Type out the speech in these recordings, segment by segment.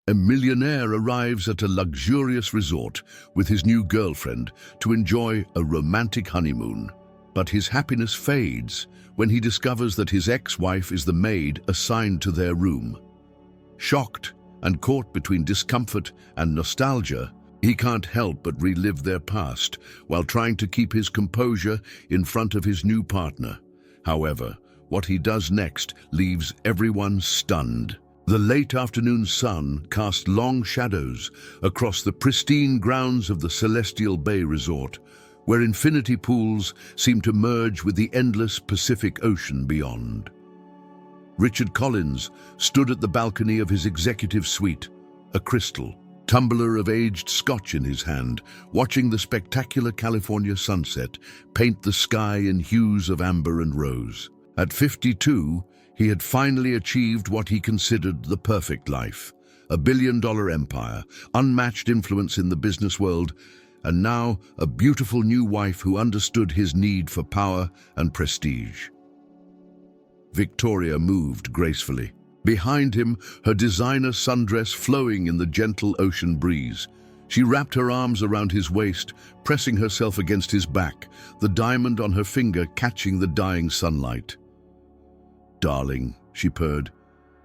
A millionaire arrives at a luxurious resort with his new girlfriend to enjoy a romantic honeymoon. But his happiness fades when he discovers that his ex-wife is the maid assigned to their room. Shocked and caught between discomfort and nostalgia, he can't help but relive their past while trying to keep his composure in front of his new partner. However, what he does next leaves everyone stunned. The late afternoon sun cast long shadows across the pristine grounds of the Celestial Bay Resort, where infinity pools seem to merge with the endless Pacific Ocean beyond. Richard Collins stood at the balcony of his executive suite, a crystal tumbler of aged scotch in his hand, watching the spectacular California sunset paint the sky in hues of amber and rose. At 52, he had finally achieved what he considered the perfect life: a billion-dollar empire, unmatched influence in the business world, and now a beautiful new wife who understood his need for power and prestige. Victoria moved gracefully. Behind him, her designer sundress flowing in the gentle ocean breeze. She wrapped her arms around his waist, pressing herself against his back, the diamond on her finger catching the dying sunlight. "Darling," she purred,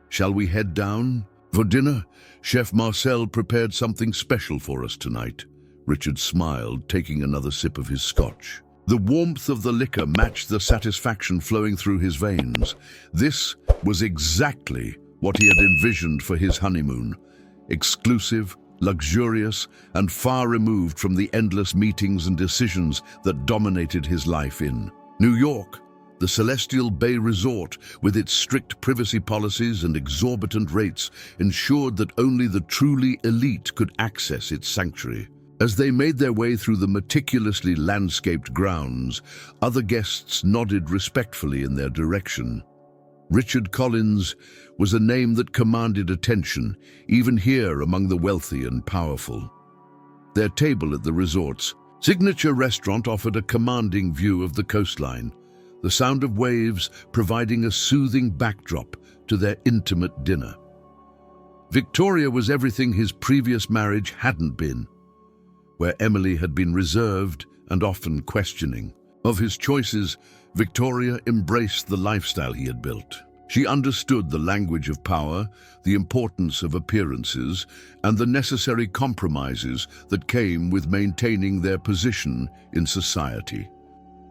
"shall we head down? For dinner, Chef Marcel prepared something special for us tonight." Richard smiled, taking another sip of his scotch. The warmth of the liquor matched the satisfaction flowing through his veins. This was exactly what he had envisioned for his honeymoon: exclusive, luxurious, and far removed from the endless meetings and decisions that dominated his life in New York. The Celestial Bay Resort, with its strict privacy policies and exorbitant rates, ensured that only the truly elite could access its sanctuary. As they made their way through the meticulously landscaped grounds, other guests nodded respectfully in their direction. Richard Collins was a name that commanded attention, even here among the wealthy and powerful. Their table at the resort's signature restaurant offered a commanding view of the coastline, the sound of waves providing a soothing backdrop to their intimate dinner. Victoria was everything his previous marriage hadn't been, where Emily had been reserved and often questioning. Of his choices, Victoria embraced the lifestyle he had built. She understood the language of power, the importance of appearances, and the necessary compromises that came with maintaining their position in society.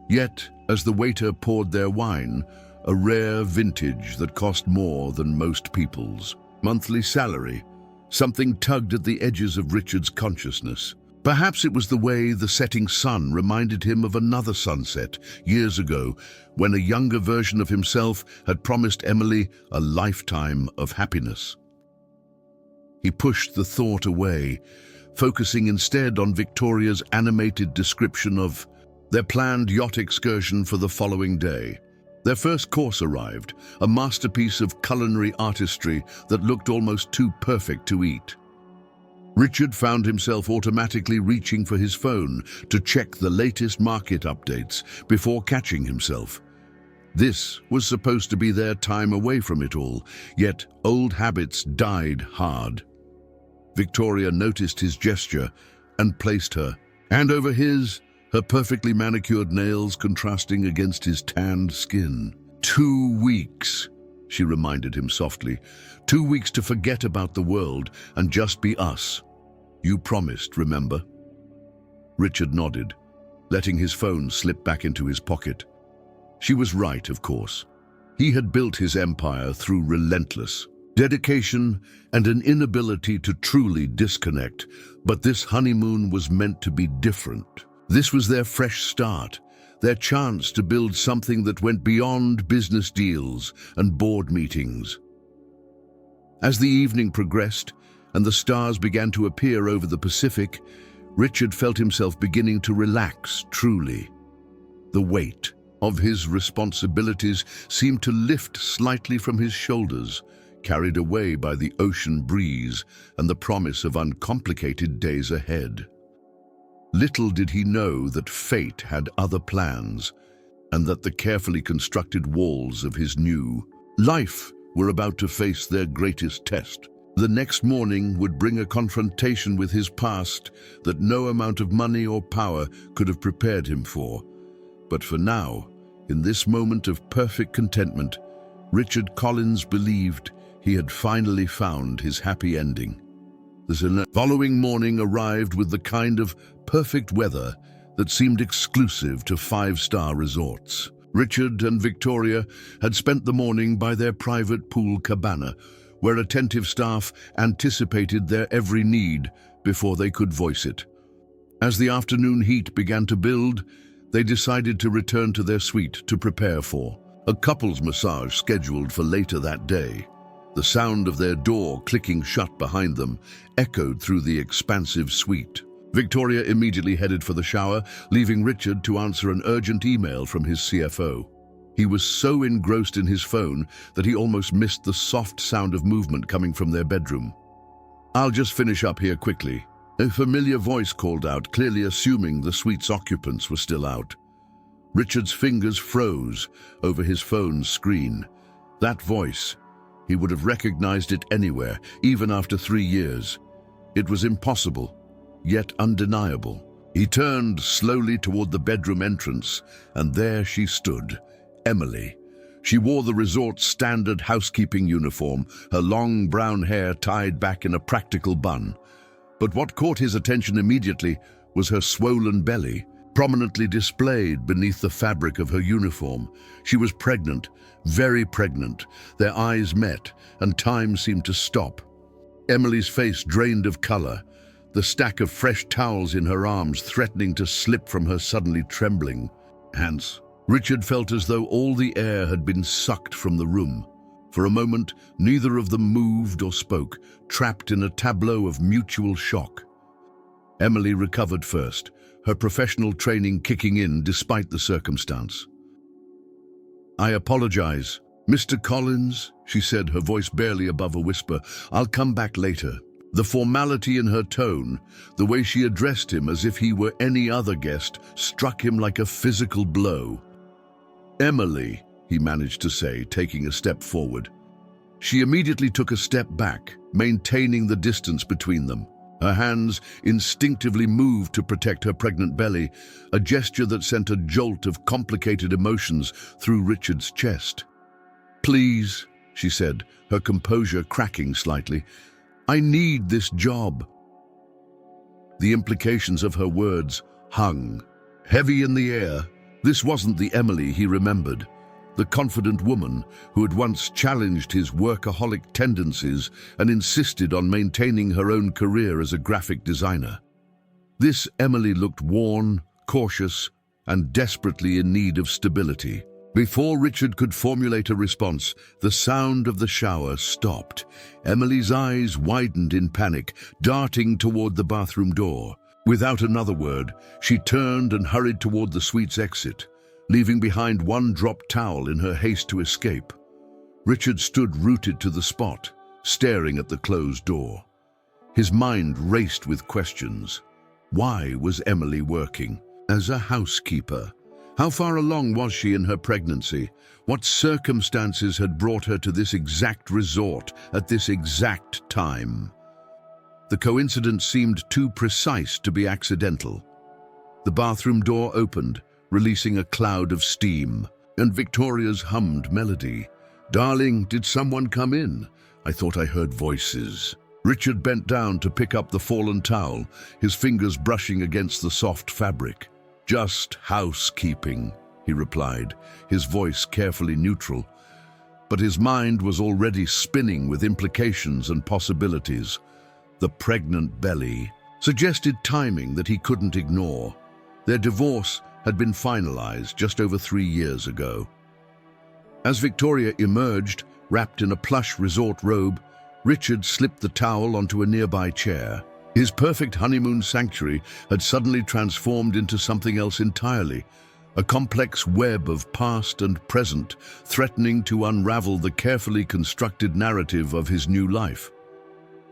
Yet, as the waiter poured their wine, a rare vintage that cost more than most people's monthly salary, something tugged at the edges of Richard's consciousness. Perhaps it was the way the setting sun reminded him of another sunset years ago, when a younger version of himself had promised Emily a lifetime of happiness. He pushed the thought away, focusing instead on Victoria's animated description of their planned yacht excursion for the following day. Their first course arrived, a masterpiece of culinary artistry that looked almost too perfect to eat. Richard found himself automatically reaching for his phone to check the latest market updates before catching himself. This was supposed to be their time away from it all, yet old habits died hard. Victoria noticed his gesture and placed her hand over his, her perfectly manicured nails contrasting against his tanned skin. 2 weeks, she reminded him softly. 2 weeks to forget about the world and just be us. You promised, remember? Richard nodded, letting his phone slip back into his pocket. She was right, of course. He had built his empire through relentless dedication and an inability to truly disconnect, but this honeymoon was meant to be different. This was their fresh start, their chance to build something that went beyond business deals and board meetings. As the evening progressed and the stars began to appear over the Pacific, Richard felt himself beginning to relax truly. The weight of his responsibilities seemed to lift slightly from his shoulders, carried away by the ocean breeze and the promise of uncomplicated days ahead. Little did he know that fate had other plans, and that the carefully constructed walls of his new life were about to face their greatest test. The next morning would bring a confrontation with his past that no amount of money or power could have prepared him for. But for now, in this moment of perfect contentment, Richard Collins believed he had finally found his happy ending. The following morning arrived with the kind of perfect weather that seemed exclusive to five-star resorts. Richard and Victoria had spent the morning by their private pool cabana, where attentive staff anticipated their every need before they could voice it. As the afternoon heat began to build, they decided to return to their suite to prepare for a couples massage scheduled for later that day. The sound of their door clicking shut behind them echoed through the expansive suite. Victoria immediately headed for the shower, leaving Richard to answer an urgent email from his CFO. He was so engrossed in his phone that he almost missed the soft sound of movement coming from their bedroom. "I'll just finish up here quickly," a familiar voice called out, clearly assuming the suite's occupants were still out. Richard's fingers froze over his phone's screen. That voice, he would have recognized it anywhere, even after 3 years. It was impossible, yet undeniable. He turned slowly toward the bedroom entrance, and there she stood, Emily. She wore the resort's standard housekeeping uniform, her long brown hair tied back in a practical bun. But what caught his attention immediately was her swollen belly, prominently displayed beneath the fabric of her uniform. She was pregnant, very pregnant. Their eyes met, and time seemed to stop. Emily's face drained of color, the stack of fresh towels in her arms threatening to slip from her suddenly trembling hands. Richard felt as though all the air had been sucked from the room. For a moment, neither of them moved or spoke, trapped in a tableau of mutual shock. Emily recovered first, her professional training kicking in despite the circumstance. "I apologize, Mr. Collins," she said, her voice barely above a whisper. "I'll come back later." The formality in her tone, the way she addressed him as if he were any other guest, struck him like a physical blow. "Emily," he managed to say, taking a step forward. She immediately took a step back, maintaining the distance between them. Her hands instinctively moved to protect her pregnant belly, a gesture that sent a jolt of complicated emotions through Richard's chest. "Please," she said, her composure cracking slightly, "I need this job." The implications of her words hung heavy in the air. This wasn't the Emily he remembered, the confident woman who had once challenged his workaholic tendencies and insisted on maintaining her own career as a graphic designer. This Emily looked worn, cautious, and desperately in need of stability. Before Richard could formulate a response, the sound of the shower stopped. Emily's eyes widened in panic, darting toward the bathroom door. Without another word, she turned and hurried toward the suite's exit, leaving behind one dropped towel in her haste to escape. Richard stood rooted to the spot, staring at the closed door. His mind raced with questions. Why was Emily working as a housekeeper? How far along was she in her pregnancy? What circumstances had brought her to this exact resort at this exact time? The coincidence seemed too precise to be accidental. The bathroom door opened, releasing a cloud of steam, and Victoria's hummed melody. "Darling, did someone come in? I thought I heard voices." Richard bent down to pick up the fallen towel, his fingers brushing against the soft fabric. "Just housekeeping," he replied, his voice carefully neutral. But his mind was already spinning with implications and possibilities. The pregnant belly suggested timing that he couldn't ignore. Their divorce had been finalized just over 3 years ago. As Victoria emerged, wrapped in a plush resort robe, Richard slipped the towel onto a nearby chair. His perfect honeymoon sanctuary had suddenly transformed into something else entirely, a complex web of past and present, threatening to unravel the carefully constructed narrative of his new life.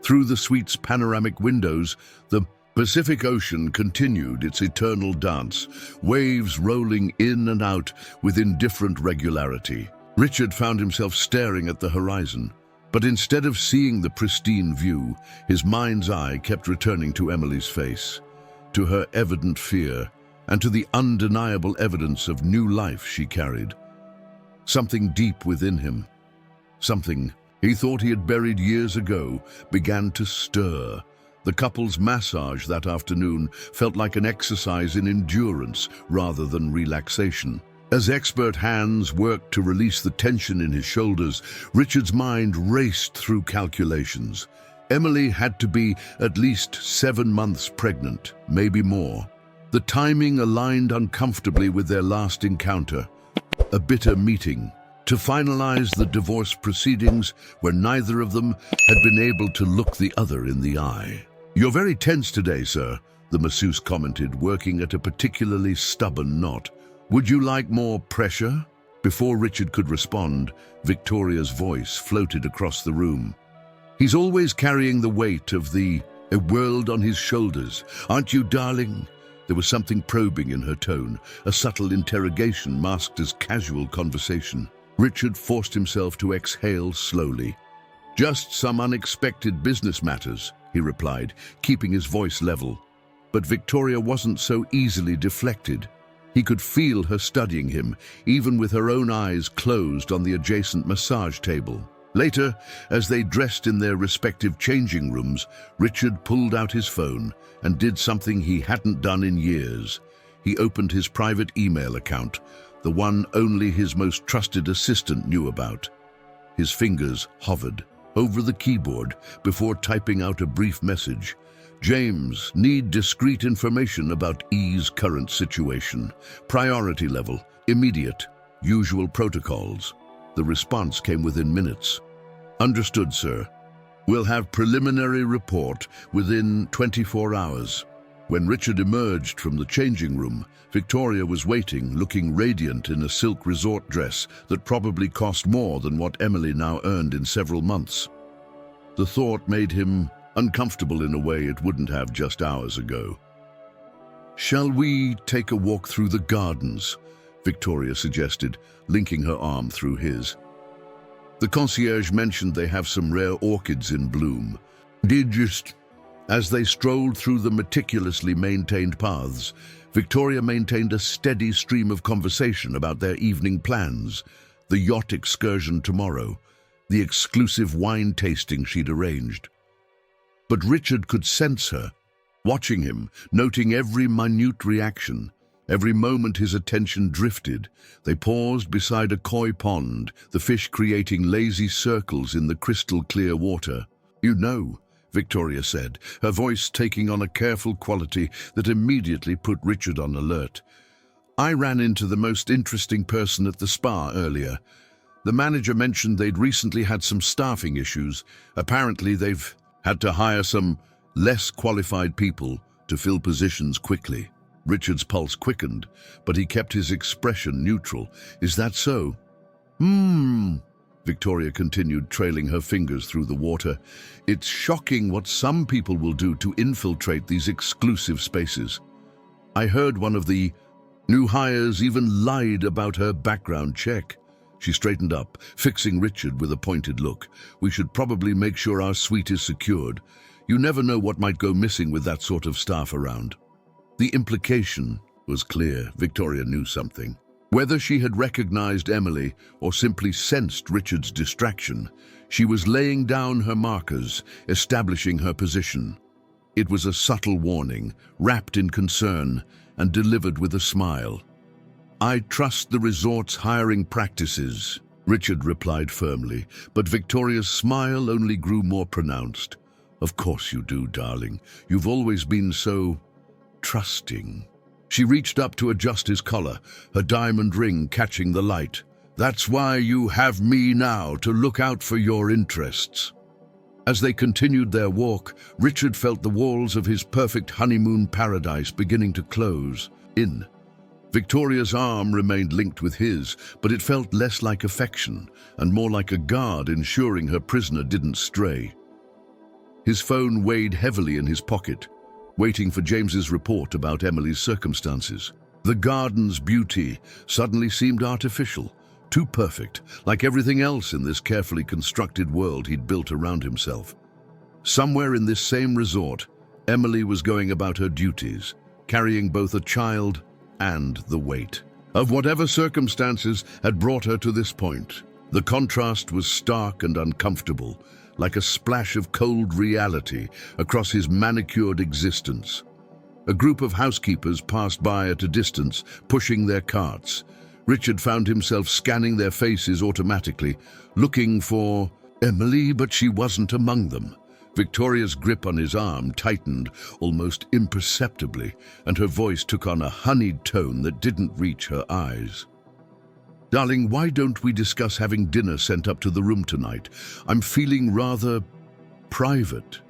Through the suite's panoramic windows, the Pacific Ocean continued its eternal dance, waves rolling in and out with indifferent regularity. Richard found himself staring at the horizon, But instead of seeing the pristine view, his mind's eye kept returning to Emily's face, to her evident fear, and to the undeniable evidence of new life she carried. Something deep within him, something he thought he had buried years ago, began to stir. The couple's massage that afternoon felt like an exercise in endurance rather than relaxation. As expert hands worked to release the tension in his shoulders, Richard's mind raced through calculations. Emily had to be at least 7 months pregnant, maybe more. The timing aligned uncomfortably with their last encounter, a bitter meeting, to finalize the divorce proceedings where neither of them had been able to look the other in the eye. "You're very tense today, sir," the masseuse commented, working at a particularly stubborn knot. "Would you like more pressure?" Before Richard could respond, Victoria's voice floated across the room. "He's always carrying the weight of a world on his shoulders, aren't you, darling?" There was something probing in her tone, a subtle interrogation masked as casual conversation. Richard forced himself to exhale slowly. "Just some unexpected business matters," he replied, keeping his voice level. But Victoria wasn't so easily deflected. He could feel her studying him, even with her own eyes closed on the adjacent massage table. Later, as they dressed in their respective changing rooms, Richard pulled out his phone and did something he hadn't done in years. He opened his private email account, the one only his most trusted assistant knew about. His fingers hovered over the keyboard before typing out a brief message. "James, need discreet information about E's current situation. Priority level, immediate, usual protocols." The response came within minutes. "Understood, sir. We'll have preliminary report within 24 hours. When Richard emerged from the changing room, Victoria was waiting, looking radiant in a silk resort dress that probably cost more than what Emily now earned in several months. The thought made him uncomfortable in a way it wouldn't have just hours ago. "Shall we take a walk through the gardens?" Victoria suggested, linking her arm through his. "The concierge mentioned they have some rare orchids in bloom. Did you..." As they strolled through the meticulously maintained paths, Victoria maintained a steady stream of conversation about their evening plans, the yacht excursion tomorrow, the exclusive wine tasting she'd arranged. But Richard could sense her, watching him, noting every minute reaction. Every moment his attention drifted. They paused beside a koi pond, the fish creating lazy circles in the crystal-clear water. "You know," Victoria said, her voice taking on a careful quality that immediately put Richard on alert. "I ran into the most interesting person at the spa earlier. The manager mentioned they'd recently had some staffing issues. Apparently they've had to hire some less qualified people to fill positions quickly." Richard's pulse quickened, but he kept his expression neutral. "Is that so?" Victoria continued, trailing her fingers through the water. "It's shocking what some people will do to infiltrate these exclusive spaces. I heard one of the new hires even lied about her background check." She straightened up, fixing Richard with a pointed look. "We should probably make sure our suite is secured. You never know what might go missing with that sort of staff around." The implication was clear. Victoria knew something. Whether she had recognized Emily or simply sensed Richard's distraction, she was laying down her markers, establishing her position. It was a subtle warning, wrapped in concern and delivered with a smile. "I trust the resort's hiring practices," Richard replied firmly, but Victoria's smile only grew more pronounced. "Of course you do, darling. You've always been so trusting." She reached up to adjust his collar, her diamond ring catching the light. "That's why you have me now, to look out for your interests." As they continued their walk, Richard felt the walls of his perfect honeymoon paradise beginning to close in. Victoria's arm remained linked with his, but it felt less like affection and more like a guard ensuring her prisoner didn't stray. His phone weighed heavily in his pocket, waiting for James's report about Emily's circumstances. The garden's beauty suddenly seemed artificial, Too perfect, like everything else in this carefully constructed world he'd built around himself. Somewhere in this same resort, Emily was going about her duties, carrying both a child and the weight of whatever circumstances had brought her to this point. The contrast was stark and uncomfortable, like a splash of cold reality across his manicured existence. A group of housekeepers passed by at a distance, pushing their carts. Richard found himself scanning their faces automatically, looking for Emily, but she wasn't among them. Victoria's grip on his arm tightened almost imperceptibly, and her voice took on a honeyed tone that didn't reach her eyes. "Darling, why don't we discuss having dinner sent up to the room tonight? I'm feeling rather private."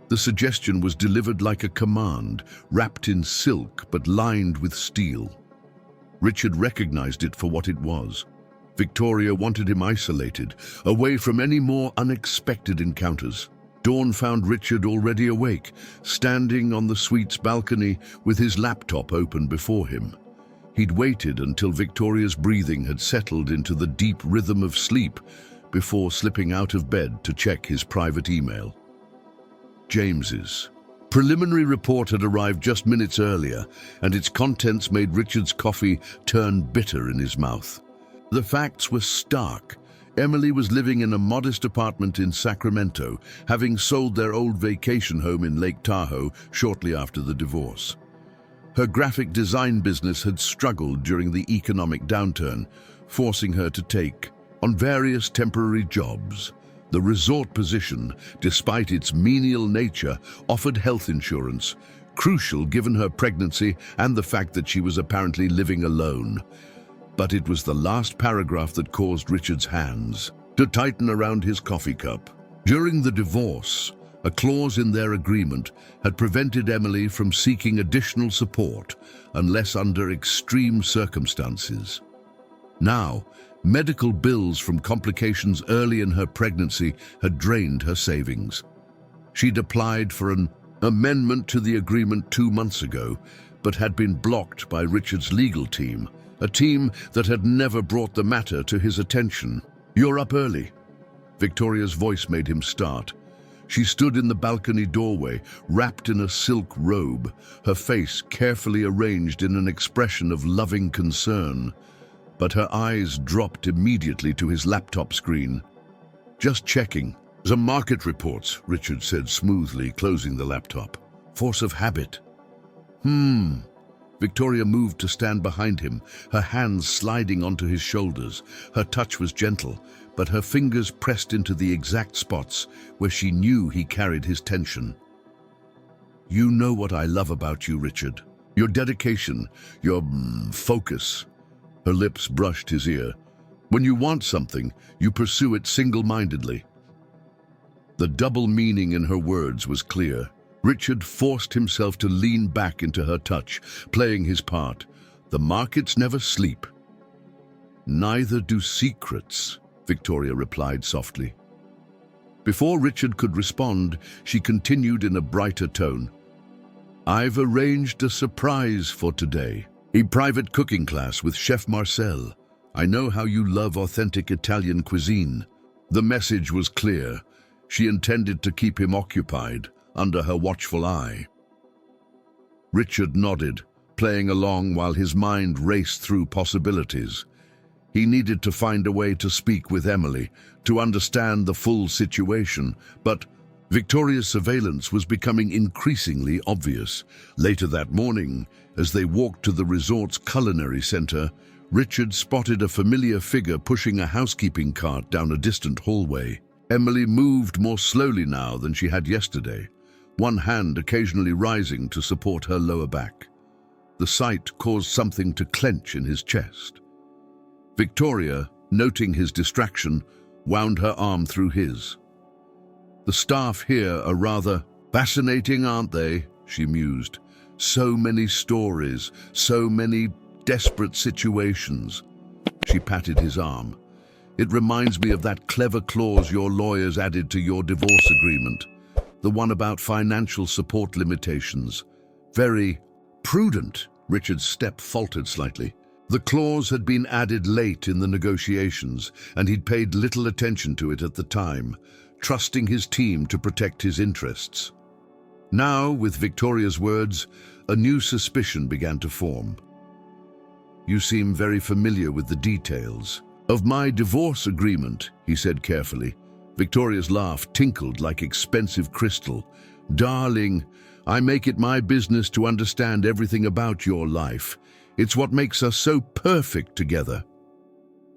The suggestion was delivered like a command, wrapped in silk but lined with steel. Richard recognized it for what it was. Victoria wanted him isolated, away from any more unexpected encounters. Dawn found Richard already awake, standing on the suite's balcony with his laptop open before him. He'd waited until Victoria's breathing had settled into the deep rhythm of sleep before slipping out of bed to check his private email. James's preliminary report had arrived just minutes earlier, and its contents made Richard's coffee turn bitter in his mouth. The facts were stark. Emily was living in a modest apartment in Sacramento, having sold their old vacation home in Lake Tahoe shortly after the divorce. Her graphic design business had struggled during the economic downturn, forcing her to take on various temporary jobs. The resort position, despite its menial nature, offered health insurance, crucial given her pregnancy and the fact that she was apparently living alone. But it was the last paragraph that caused Richard's hands to tighten around his coffee cup. During the divorce, a clause in their agreement had prevented Emily from seeking additional support unless under extreme circumstances. Now, medical bills from complications early in her pregnancy had drained her savings. She'd applied for an amendment to the agreement 2 months ago, but had been blocked by Richard's legal team, a team that had never brought the matter to his attention. "You're up early." Victoria's voice made him start. She stood in the balcony doorway, wrapped in a silk robe, her face carefully arranged in an expression of loving concern. But her eyes dropped immediately to his laptop screen. "Just checking. Some market reports," Richard said smoothly, closing the laptop. "Force of habit." Victoria moved to stand behind him, her hands sliding onto his shoulders. Her touch was gentle, but her fingers pressed into the exact spots where she knew he carried his tension. "You know what I love about you, Richard. Your dedication, your focus." Her lips brushed his ear. "When you want something, you pursue it single-mindedly." The double meaning in her words was clear. Richard forced himself to lean back into her touch, playing his part. "The markets never sleep." "Neither do secrets," Victoria replied softly. Before Richard could respond, she continued in a brighter tone. "I've arranged a surprise for today. A private cooking class with Chef Marcel. I know how you love authentic Italian cuisine." The message was clear. She intended to keep him occupied, under her watchful eye. Richard nodded, playing along while his mind raced through possibilities. He needed to find a way to speak with Emily, to understand the full situation, but Victoria's surveillance was becoming increasingly obvious. Later that morning, as they walked to the resort's culinary center, Richard spotted a familiar figure pushing a housekeeping cart down a distant hallway. Emily moved more slowly now than she had yesterday, one hand occasionally rising to support her lower back. The sight caused something to clench in his chest. Victoria, noting his distraction, wound her arm through his. "The staff here are rather fascinating, aren't they?" she mused. "So many stories, so many desperate situations." She patted his arm. "It reminds me of that clever clause your lawyers added to your divorce agreement, the one about financial support limitations. Very prudent." Richard's step faltered slightly. The clause had been added late in the negotiations, and he'd paid little attention to it at the time, trusting his team to protect his interests. Now, with Victoria's words, a new suspicion began to form. "You seem very familiar with the details of my divorce agreement," he said carefully. Victoria's laugh tinkled like expensive crystal. "Darling, I make it my business to understand everything about your life. It's what makes us so perfect together."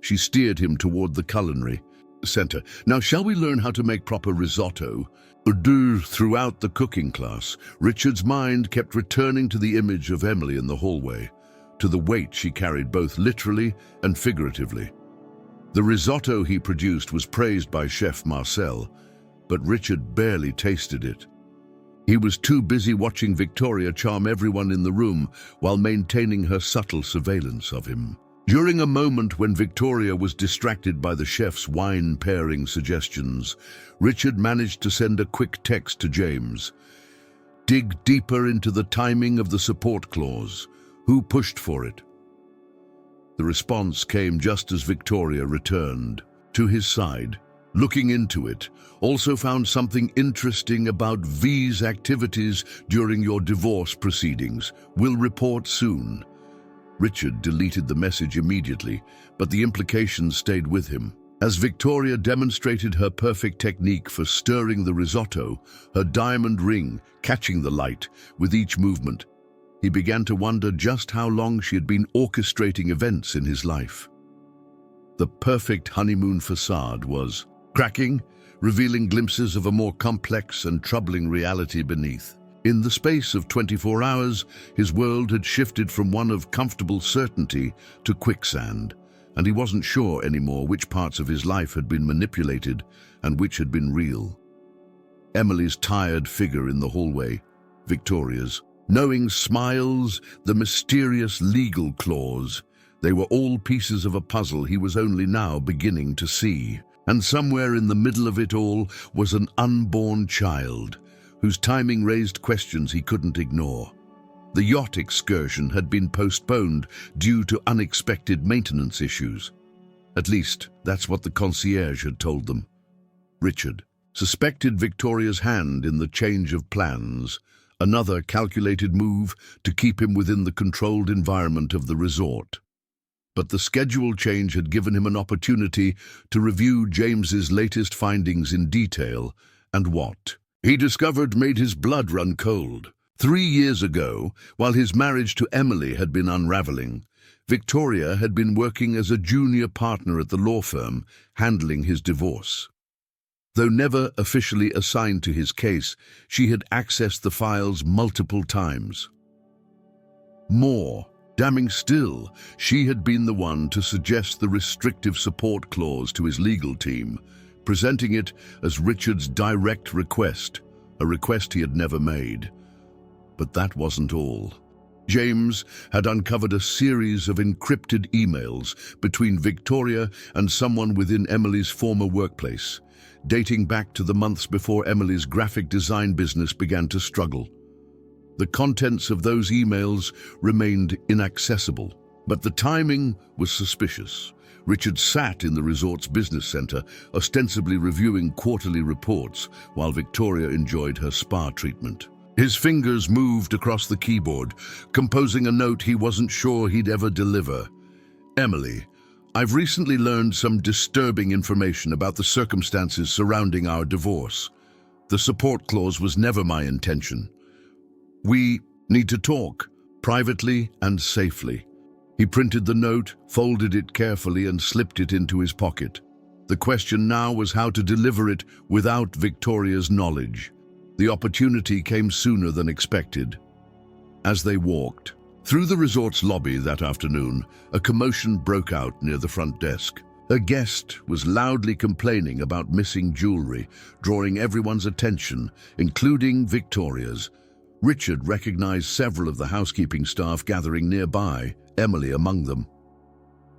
She steered him toward the culinary center. "Now, shall we learn how to make proper risotto?" Throughout the cooking class, Richard's mind kept returning to the image of Emily in the hallway, to the weight she carried both literally and figuratively. The risotto he produced was praised by Chef Marcel, but Richard barely tasted it. He was too busy watching Victoria charm everyone in the room while maintaining her subtle surveillance of him. During a moment when Victoria was distracted by the chef's wine pairing suggestions, Richard managed to send a quick text to James. "Dig deeper into the timing of the support clause. Who pushed for it?" The response came just as Victoria returned to his side. "Looking into it, also found something interesting about V's activities during your divorce proceedings. Will report soon." Richard deleted the message immediately, but the implications stayed with him. As Victoria demonstrated her perfect technique for stirring the risotto, her diamond ring catching the light with each movement, he began to wonder just how long she had been orchestrating events in his life. The perfect honeymoon facade was cracking, revealing glimpses of a more complex and troubling reality beneath. In the space of 24 hours, his world had shifted from one of comfortable certainty to quicksand, and he wasn't sure anymore which parts of his life had been manipulated and which had been real. Emily's tired figure in the hallway, Victoria's knowing smiles, the mysterious legal clause. They were all pieces of a puzzle he was only now beginning to see. And somewhere in the middle of it all was an unborn child, whose timing raised questions he couldn't ignore. The yacht excursion had been postponed due to unexpected maintenance issues. At least, that's what the concierge had told them. Richard suspected Victoria's hand in the change of plans, another calculated move to keep him within the controlled environment of the resort. But the schedule change had given him an opportunity to review James's latest findings in detail, and what he discovered made his blood run cold. 3 years ago, while his marriage to Emily had been unraveling, Victoria had been working as a junior partner at the law firm, handling his divorce. Though never officially assigned to his case, she had accessed the files multiple times. More damning still, she had been the one to suggest the restrictive support clause to his legal team, presenting it as Richard's direct request, a request he had never made. But that wasn't all. James had uncovered a series of encrypted emails between Victoria and someone within Emily's former workplace, dating back to the months before Emily's graphic design business began to struggle. The contents of those emails remained inaccessible, but the timing was suspicious. Richard sat in the resort's business center, ostensibly reviewing quarterly reports, while Victoria enjoyed her spa treatment. His fingers moved across the keyboard, composing a note he wasn't sure he'd ever deliver. "Emily, I've recently learned some disturbing information about the circumstances surrounding our divorce. The support clause was never my intention. We need to talk, privately and safely." He printed the note, folded it carefully, and slipped it into his pocket. The question now was how to deliver it without Victoria's knowledge. The opportunity came sooner than expected. As they walked through the resort's lobby that afternoon, a commotion broke out near the front desk. A guest was loudly complaining about missing jewelry, drawing everyone's attention, including Victoria's. Richard recognized several of the housekeeping staff gathering nearby, Emily among them.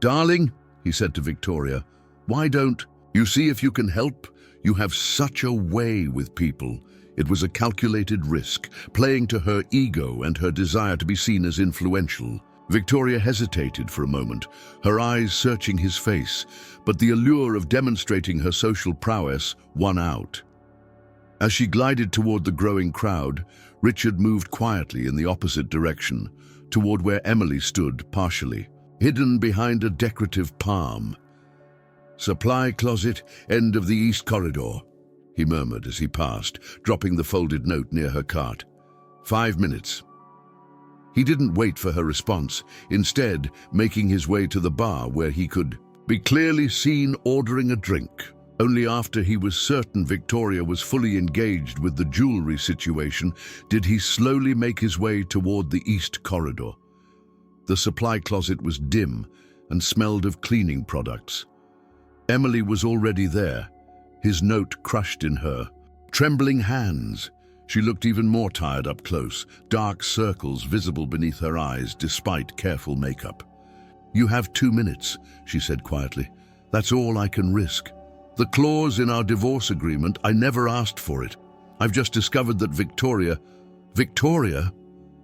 "Darling," he said to Victoria, "why don't you see if you can help? You have such a way with people." It was a calculated risk, playing to her ego and her desire to be seen as influential. Victoria hesitated for a moment, her eyes searching his face, but the allure of demonstrating her social prowess won out. As she glided toward the growing crowd, Richard moved quietly in the opposite direction, toward where Emily stood partially, hidden behind a decorative palm. "Supply closet, end of the east corridor," he murmured as he passed, dropping the folded note near her cart. 5 minutes. He didn't wait for her response, instead making his way to the bar where he could be clearly seen ordering a drink. Only after he was certain Victoria was fully engaged with the jewelry situation did he slowly make his way toward the east corridor. The supply closet was dim and smelled of cleaning products. Emily was already there, his note crushed in her trembling hands. She looked even more tired up close, dark circles visible beneath her eyes despite careful makeup. "You have 2 minutes," she said quietly. "That's all I can risk. The clause in our divorce agreement, I never asked for it. I've just discovered that Victoria..." "Victoria?"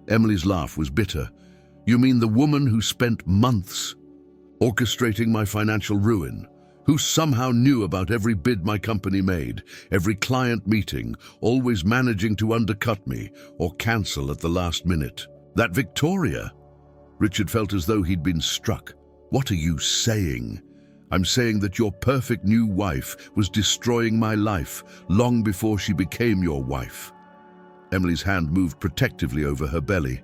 Emily's laugh was bitter. "You mean the woman who spent months orchestrating my financial ruin? Who somehow knew about every bid my company made, every client meeting, always managing to undercut me or cancel at the last minute? That Victoria?" Richard felt as though he'd been struck. "What are you saying?" "I'm saying that your perfect new wife was destroying my life long before she became your wife." Emily's hand moved protectively over her belly.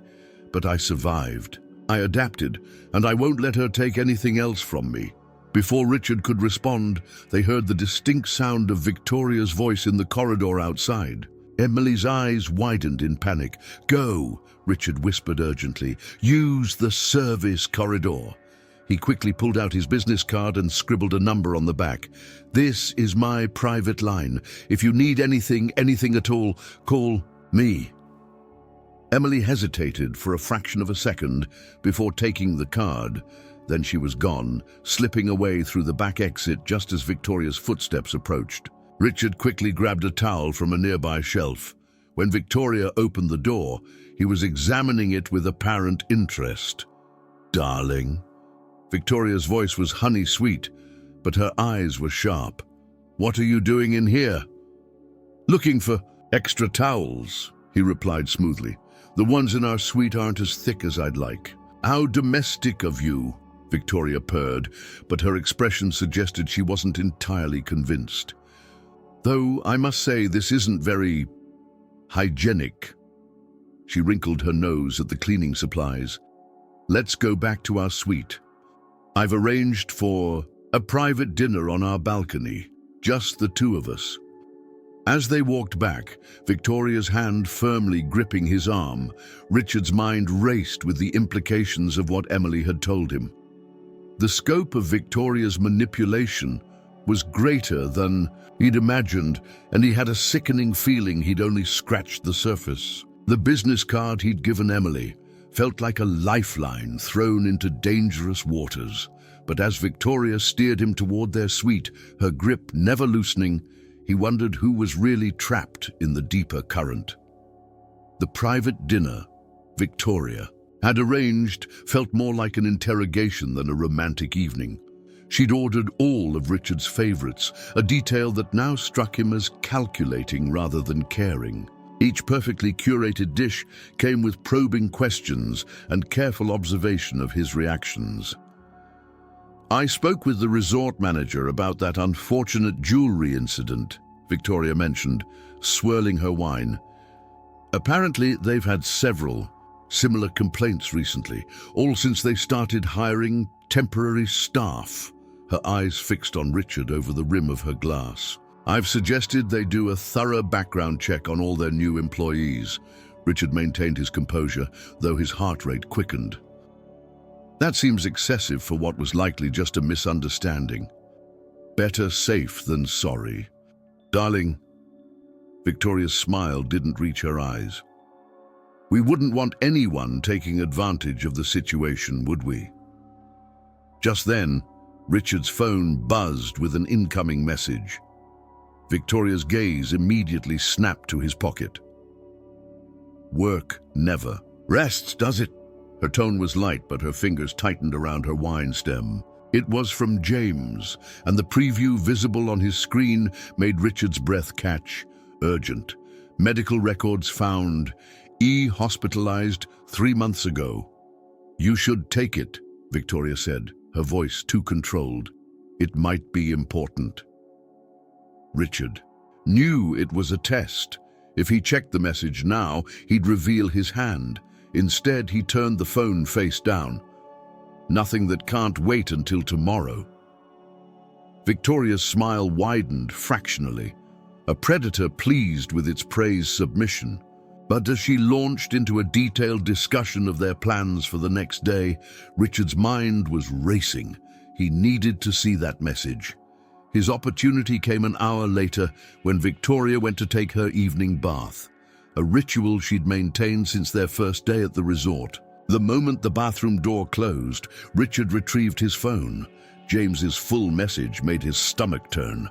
"But I survived. I adapted, and I won't let her take anything else from me." Before Richard could respond, they heard the distinct sound of Victoria's voice in the corridor outside. Emily's eyes widened in panic. "Go," Richard whispered urgently. "Use the service corridor." He quickly pulled out his business card and scribbled a number on the back. "This is my private line. If you need anything at all, call me." Emily hesitated for a fraction of a second before taking the card. Then she was gone, slipping away through the back exit just as Victoria's footsteps approached. Richard quickly grabbed a towel from a nearby shelf. When Victoria opened the door, he was examining it with apparent interest. "Darling." Victoria's voice was honey-sweet, but her eyes were sharp. "What are you doing in here?" "Looking for extra towels," he replied smoothly. "The ones in our suite aren't as thick as I'd like." "How domestic of you," Victoria purred, but her expression suggested she wasn't entirely convinced. "Though I must say this isn't very hygienic." She wrinkled her nose at the cleaning supplies. "Let's go back to our suite. I've arranged for a private dinner on our balcony, just the two of us." As they walked back, Victoria's hand firmly gripping his arm, Richard's mind raced with the implications of what Emily had told him. The scope of Victoria's manipulation was greater than he'd imagined, and he had a sickening feeling he'd only scratched the surface. The business card he'd given Emily felt like a lifeline thrown into dangerous waters, but as Victoria steered him toward their suite, her grip never loosening, he wondered who was really trapped in the deeper current. The private dinner Victoria had arranged felt more like an interrogation than a romantic evening. She'd ordered all of Richard's favorites, a detail that now struck him as calculating rather than caring. Each perfectly curated dish came with probing questions and careful observation of his reactions. "I spoke with the resort manager about that unfortunate jewelry incident," Victoria mentioned, swirling her wine. "Apparently, they've had several similar complaints recently, all since they started hiring temporary staff." Her eyes fixed on Richard over the rim of her glass. "I've suggested they do a thorough background check on all their new employees." Richard maintained his composure, though his heart rate quickened. "That seems excessive for what was likely just a misunderstanding. Better safe than sorry." "Darling," Victoria's smile didn't reach her eyes. "We wouldn't want anyone taking advantage of the situation, would we?" Just then, Richard's phone buzzed with an incoming message. Victoria's gaze immediately snapped to his pocket. "Work never rests, does it?" Her tone was light, but her fingers tightened around her wine stem. It was from James, and the preview visible on his screen made Richard's breath catch. Urgent. Medical records found. E. hospitalized 3 months ago. You should take it, Victoria said, her voice too controlled. It might be important. Richard knew it was a test. If he checked the message now, he'd reveal his hand. Instead, he turned the phone face down. Nothing that can't wait until tomorrow. Victoria's smile widened fractionally, a predator pleased with its prey's submission. But as she launched into a detailed discussion of their plans for the next day, Richard's mind was racing. He needed to see that message. His opportunity came an hour later when Victoria went to take her evening bath, a ritual she'd maintained since their first day at the resort. The moment the bathroom door closed, Richard retrieved his phone. James's full message made his stomach turn.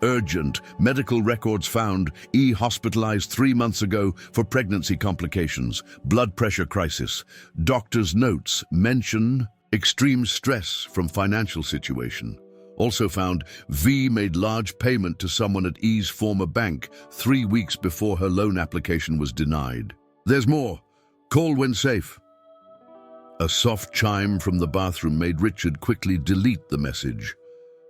Urgent. Medical records found. E. hospitalized 3 months ago for pregnancy complications. Blood pressure crisis. Doctor's notes mention extreme stress from financial situation. Also found V made large payment to someone at E's former bank 3 weeks before her loan application was denied. There's more. Call when safe. A soft chime from the bathroom made Richard quickly delete the message.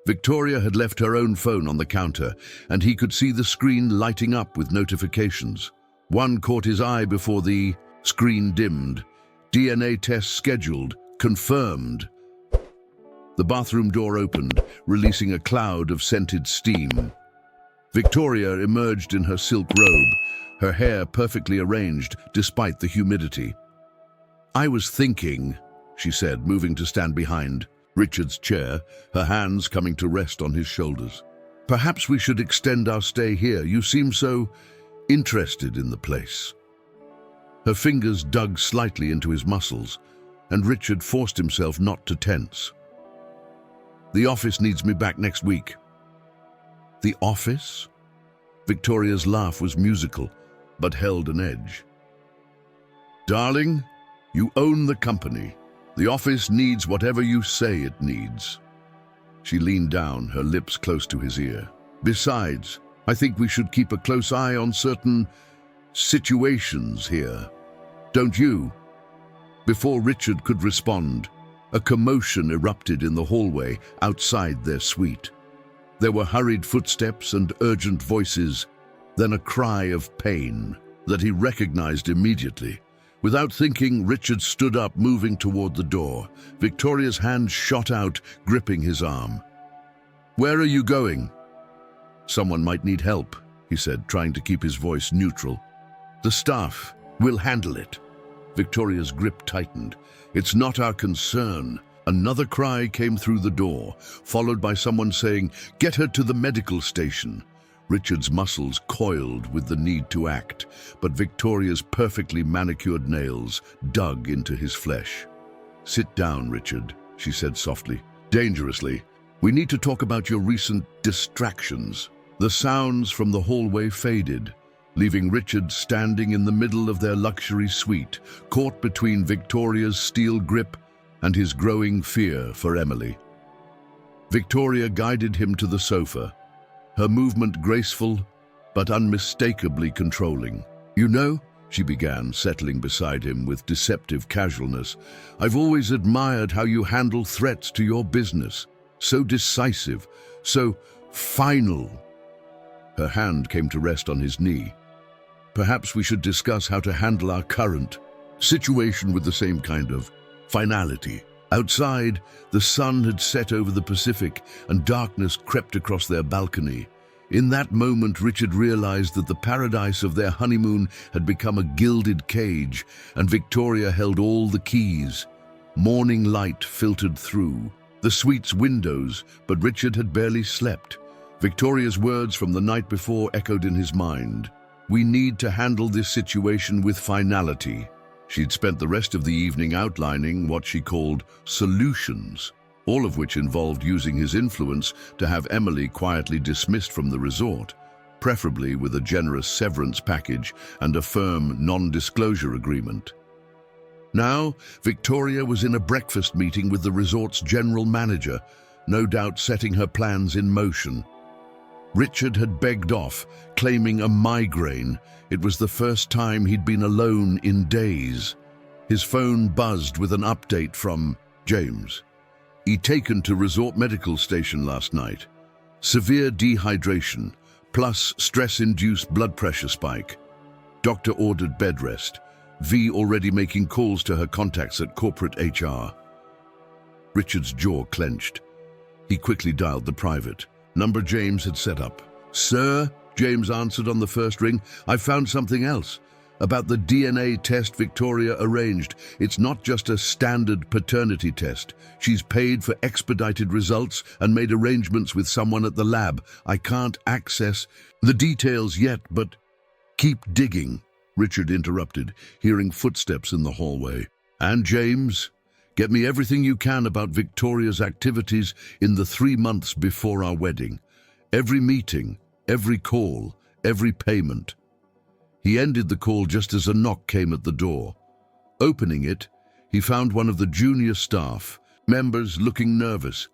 Victoria had left her own phone on the counter, and he could see the screen lighting up with notifications. One caught his eye before the screen dimmed. DNA test scheduled. Confirmed. The bathroom door opened, releasing a cloud of scented steam. Victoria emerged in her silk robe, her hair perfectly arranged despite the humidity. I was thinking, she said, moving to stand behind Richard's chair, her hands coming to rest on his shoulders. Perhaps we should extend our stay here. You seem so interested in the place. Her fingers dug slightly into his muscles, and Richard forced himself not to tense. The office needs me back next week. The office? Victoria's laugh was musical, but held an edge. Darling, you own the company. The office needs whatever you say it needs. She leaned down, her lips close to his ear. Besides, I think we should keep a close eye on certain situations here. Don't you? Before Richard could respond, a commotion erupted in the hallway outside their suite. There were hurried footsteps and urgent voices, then a cry of pain that he recognized immediately. Without thinking, Richard stood up, moving toward the door. Victoria's hand shot out, gripping his arm. Where are you going? Someone might need help, he said, trying to keep his voice neutral. The staff will handle it. Victoria's grip tightened. It's not our concern. Another cry came through the door, followed by someone saying, get her to the medical station. Richard's muscles coiled with the need to act, but Victoria's perfectly manicured nails dug into his flesh. Sit down, Richard, she said softly. Dangerously. We need to talk about your recent distractions. The sounds from the hallway faded, leaving Richard standing in the middle of their luxury suite, caught between Victoria's steel grip and his growing fear for Emily. Victoria guided him to the sofa, her movement graceful but unmistakably controlling. You know, she began, settling beside him with deceptive casualness, I've always admired how you handle threats to your business. So decisive, so final. Her hand came to rest on his knee. Perhaps we should discuss how to handle our current situation with the same kind of finality. Outside, the sun had set over the Pacific and darkness crept across their balcony. In that moment, Richard realized that the paradise of their honeymoon had become a gilded cage, and Victoria held all the keys. Morning light filtered through the suite's windows, but Richard had barely slept. Victoria's words from the night before echoed in his mind. We need to handle this situation with finality. She'd spent the rest of the evening outlining what she called solutions, all of which involved using his influence to have Emily quietly dismissed from the resort, preferably with a generous severance package and a firm non-disclosure agreement. Now, Victoria was in a breakfast meeting with the resort's general manager, no doubt setting her plans in motion. Richard had begged off, claiming a migraine. It was the first time he'd been alone in days. His phone buzzed with an update from James. He'd taken to resort medical station last night. Severe dehydration, plus stress-induced blood pressure spike. Doctor ordered bed rest. V already making calls to her contacts at corporate HR. Richard's jaw clenched. He quickly dialed the private. Number James had set up. "Sir," James answered on the first ring, "I've found something else. About the DNA test Victoria arranged. It's not just a standard paternity test. She's paid for expedited results and made arrangements with someone at the lab. I can't access the details yet, but..." "Keep digging," Richard interrupted, hearing footsteps in the hallway. "And James, get me everything you can about Victoria's activities in the 3 months before our wedding. Every meeting, every call, every payment." He ended the call just as a knock came at the door. Opening it, he found one of the junior staff members looking nervous.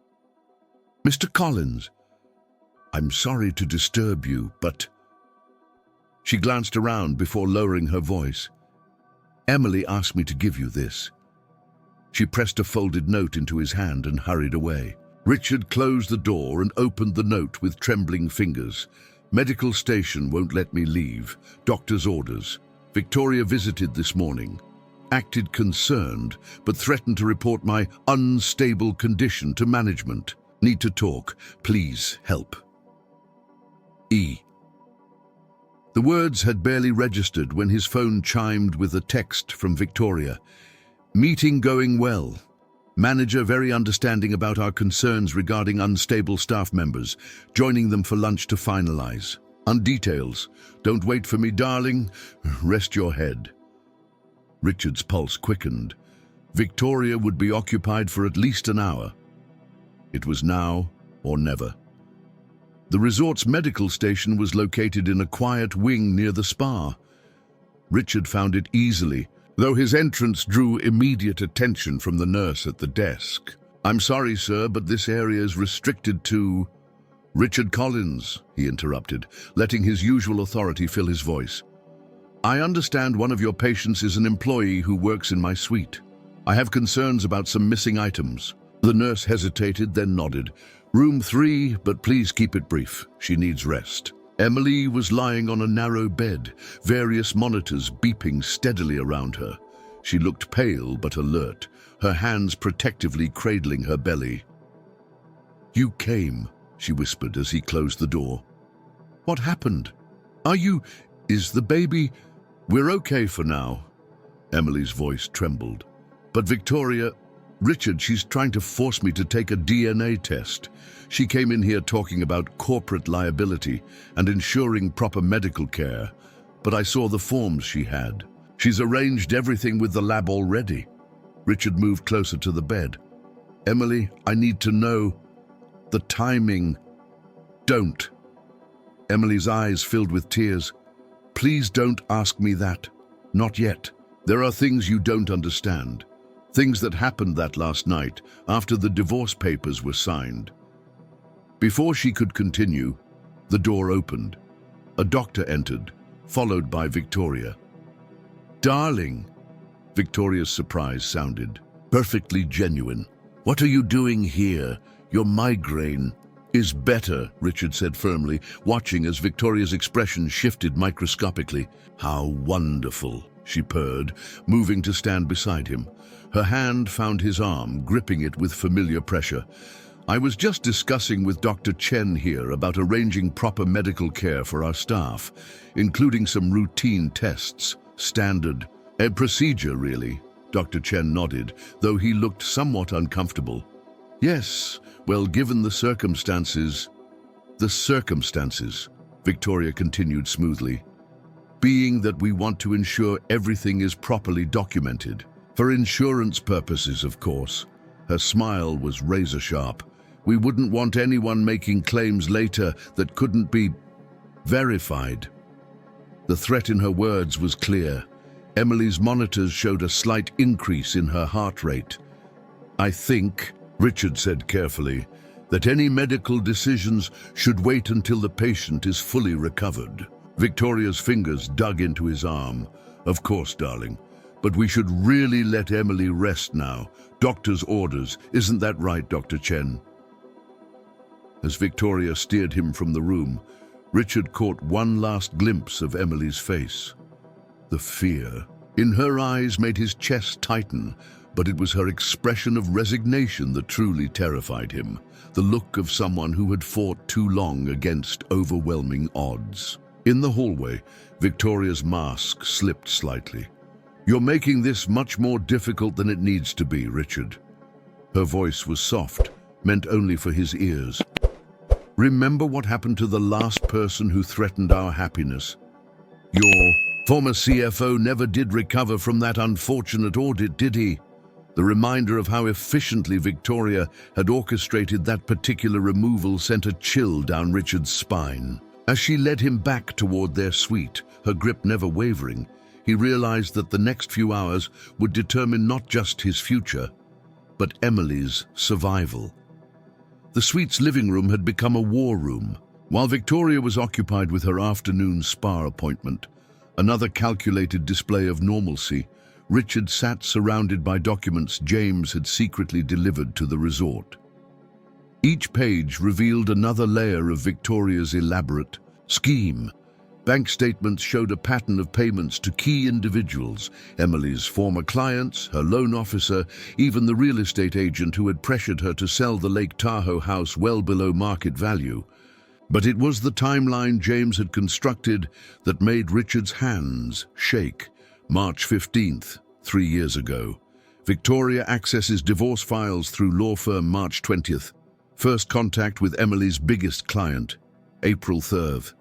"Mr. Collins, I'm sorry to disturb you, but..." She glanced around before lowering her voice. "Emily asked me to give you this." She pressed a folded note into his hand and hurried away. Richard closed the door and opened the note with trembling fingers. "Medical station won't let me leave. Doctor's orders. Victoria visited this morning. Acted concerned, but threatened to report my unstable condition to management. Need to talk. Please help. E." The words had barely registered when his phone chimed with a text from Victoria. "Meeting going well. Manager very understanding about our concerns regarding unstable staff members, joining them for lunch to finalize. On details. Don't wait for me, darling. Rest your head." Richard's pulse quickened. Victoria would be occupied for at least an hour. It was now or never. The resort's medical station was located in a quiet wing near the spa. Richard found it easily, though his entrance drew immediate attention from the nurse at the desk. "I'm sorry, sir, but this area is restricted to..." "Richard Collins," he interrupted, letting his usual authority fill his voice. "I understand one of your patients is an employee who works in my suite. I have concerns about some missing items." The nurse hesitated, then nodded. "Room 3, but please keep it brief. She needs rest." Emily was lying on a narrow bed, various monitors beeping steadily around her. She looked pale but alert, her hands protectively cradling her belly. "You came," she whispered as he closed the door. "What happened? Is the baby..." "We're okay for now." Emily's voice trembled. "But Victoria..." "Richard, she's trying to force me to take a DNA test. She came in here talking about corporate liability and ensuring proper medical care, but I saw the forms she had. She's arranged everything with the lab already." Richard moved closer to the bed. "Emily, I need to know the timing." "Don't." Emily's eyes filled with tears. "Please don't ask me that. Not yet. There are things you don't understand. Things that happened that last night, after the divorce papers were signed." Before she could continue, the door opened. A doctor entered, followed by Victoria. "Darling," Victoria's surprise sounded perfectly genuine. "What are you doing here? Your migraine..." "Is better," Richard said firmly, watching as Victoria's expression shifted microscopically. "How wonderful," she purred, moving to stand beside him. Her hand found his arm, gripping it with familiar pressure. "I was just discussing with Dr. Chen here about arranging proper medical care for our staff, including some routine tests. Standard. A procedure, really." Dr. Chen nodded, though he looked somewhat uncomfortable. "Yes, well, given the circumstances..." "The circumstances," Victoria continued smoothly, "being that we want to ensure everything is properly documented. For insurance purposes, of course." Her smile was razor-sharp. "We wouldn't want anyone making claims later that couldn't be verified." The threat in her words was clear. Emily's monitors showed a slight increase in her heart rate. "I think," Richard said carefully, "that any medical decisions should wait until the patient is fully recovered." Victoria's fingers dug into his arm. "Of course, darling. But we should really let Emily rest now. Doctor's orders. Isn't that right, Dr. Chen?" As Victoria steered him from the room, Richard caught one last glimpse of Emily's face. The fear in her eyes made his chest tighten, but it was her expression of resignation that truly terrified him, the look of someone who had fought too long against overwhelming odds. In the hallway, Victoria's mask slipped slightly. "You're making this much more difficult than it needs to be, Richard." Her voice was soft, meant only for his ears. "Remember what happened to the last person who threatened our happiness? Your former CFO never did recover from that unfortunate audit, did he?" The reminder of how efficiently Victoria had orchestrated that particular removal sent a chill down Richard's spine. As she led him back toward their suite, her grip never wavering, he realized that the next few hours would determine not just his future, but Emily's survival. The suite's living room had become a war room. While Victoria was occupied with her afternoon spa appointment, another calculated display of normalcy, Richard sat surrounded by documents James had secretly delivered to the resort. Each page revealed another layer of Victoria's elaborate scheme. Bank statements showed a pattern of payments to key individuals, Emily's former clients, her loan officer, even the real estate agent who had pressured her to sell the Lake Tahoe house well below market value. But it was the timeline James had constructed that made Richard's hands shake. March 15th, 3 years ago. Victoria accesses divorce files through law firm March 20th. First contact with Emily's biggest client, April 3rd.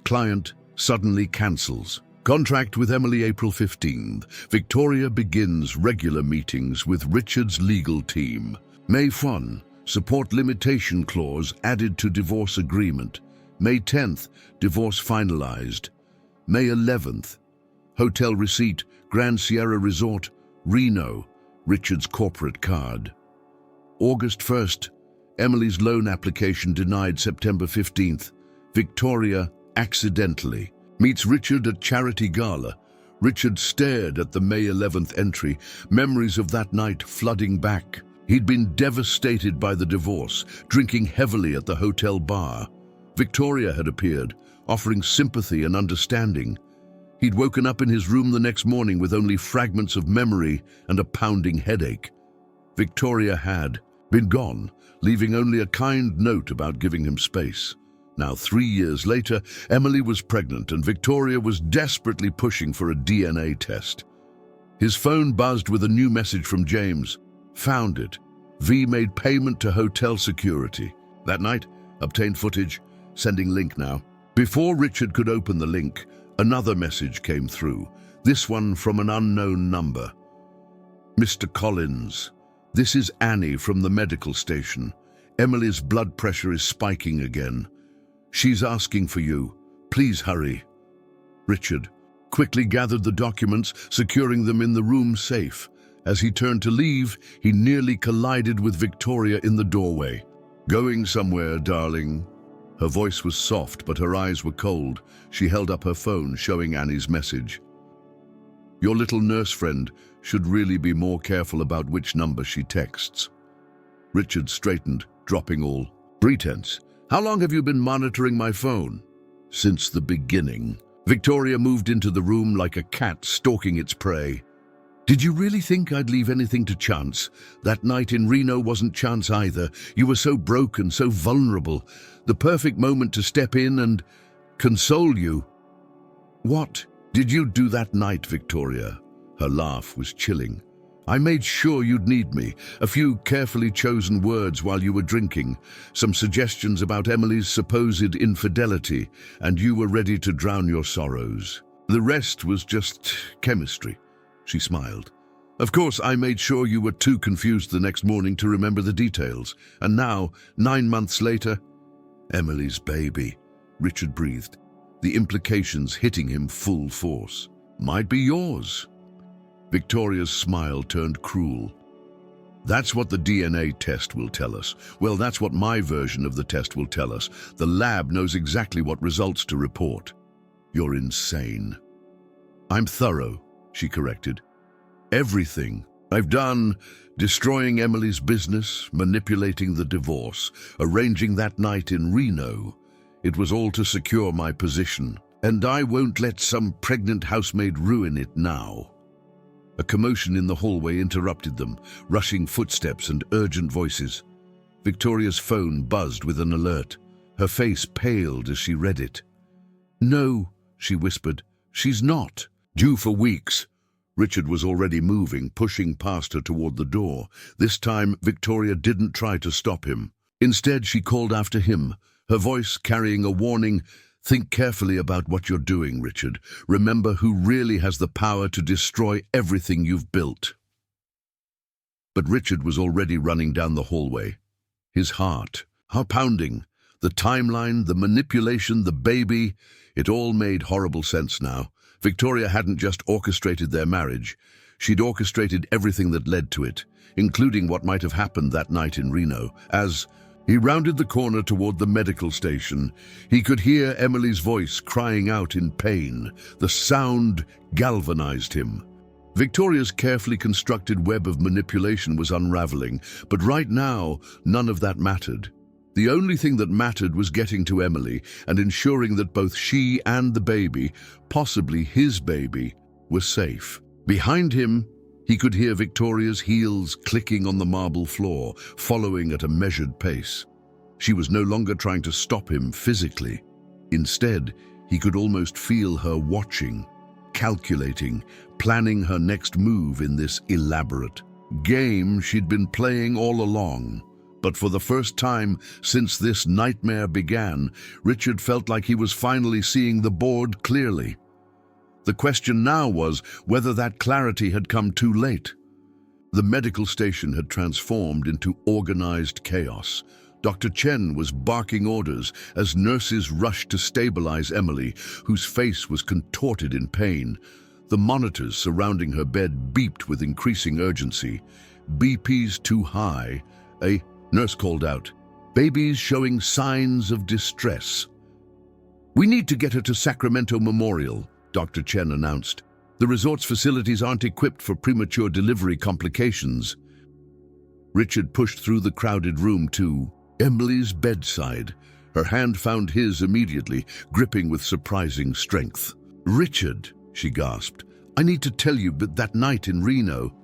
Client suddenly cancels. Contract with Emily April 15th. Victoria begins regular meetings with Richard's legal team. May 1, support limitation clause added to divorce agreement. May 10th, divorce finalized. May 11th, hotel receipt, Grand Sierra Resort, Reno, Richard's corporate card. August 1st, Emily's loan application denied. September 15th, Victoria accidentally meets Richard at charity gala. Richard stared at the May 11th entry, memories of that night flooding back. He'd been devastated by the divorce, drinking heavily at the hotel bar. Victoria had appeared, offering sympathy and understanding. He'd woken up in his room the next morning with only fragments of memory and a pounding headache. Victoria had been gone, leaving only a kind note about giving him space. Now, 3 years later, Emily was pregnant and Victoria was desperately pushing for a DNA test. His phone buzzed with a new message from James. Found it. V made payment to hotel security. That night, obtained footage, sending link now. Before Richard could open the link, another message came through, this one from an unknown number. Mr. Collins, this is Annie from the medical station. Emily's blood pressure is spiking again. She's asking for you. Please hurry. Richard quickly gathered the documents, securing them in the room safe. As he turned to leave, he nearly collided with Victoria in the doorway. Going somewhere, darling? Her voice was soft, but her eyes were cold. She held up her phone, showing Annie's message. Your little nurse friend should really be more careful about which number she texts. Richard straightened, dropping all pretense. How long have you been monitoring my phone? Since the beginning. Victoria moved into the room like a cat stalking its prey. Did you really think I'd leave anything to chance? That night in Reno wasn't chance either. You were so broken, so vulnerable. The perfect moment to step in and console you. What did you do that night, Victoria? Her laugh was chilling. I made sure you'd need me. A few carefully chosen words while you were drinking, some suggestions about Emily's supposed infidelity, and you were ready to drown your sorrows. The rest was just chemistry. She smiled. Of course, I made sure you were too confused the next morning to remember the details. And now, 9 months later, Emily's baby, Richard breathed, the implications hitting him full force. Might be yours. Victoria's smile turned cruel. That's what the DNA test will tell us. Well, that's what my version of the test will tell us. The lab knows exactly what results to report. You're insane. I'm thorough, she corrected. Everything I've done, destroying Emily's business, manipulating the divorce, arranging that night in Reno. It was all to secure my position, and I won't let some pregnant housemaid ruin it now. A commotion in the hallway interrupted them, rushing footsteps and urgent voices. Victoria's phone buzzed with an alert. Her face paled as she read it. "No," she whispered. "She's not. Due for weeks." Richard was already moving, pushing past her toward the door. This time, Victoria didn't try to stop him. Instead, she called after him, her voice carrying a warning. "Think carefully about what you're doing, Richard. Remember who really has the power to destroy everything you've built." But Richard was already running down the hallway. His heart pounding. The timeline, the manipulation, the baby, it all made horrible sense now. Victoria hadn't just orchestrated their marriage. She'd orchestrated everything that led to it, including what might have happened that night in Reno. As he rounded the corner toward the medical station, he could hear Emily's voice crying out in pain. The sound galvanized him. Victoria's carefully constructed web of manipulation was unraveling, but right now, none of that mattered. The only thing that mattered was getting to Emily and ensuring that both she and the baby, possibly his baby, were safe. Behind him, he could hear Victoria's heels clicking on the marble floor, following at a measured pace. She was no longer trying to stop him physically. Instead, he could almost feel her watching, calculating, planning her next move in this elaborate game she'd been playing all along. But for the first time since this nightmare began, Richard felt like he was finally seeing the board clearly. The question now was whether that clarity had come too late. The medical station had transformed into organized chaos. Dr. Chen was barking orders as nurses rushed to stabilize Emily, whose face was contorted in pain. The monitors surrounding her bed beeped with increasing urgency. "BP's too high," a nurse called out. "Baby's showing signs of distress." "We need to get her to Sacramento Memorial," Dr. Chen announced. "The resort's facilities aren't equipped for premature delivery complications." Richard pushed through the crowded room to Emily's bedside. Her hand found his immediately, gripping with surprising strength. "Richard," she gasped, "I need to tell you that night in Reno."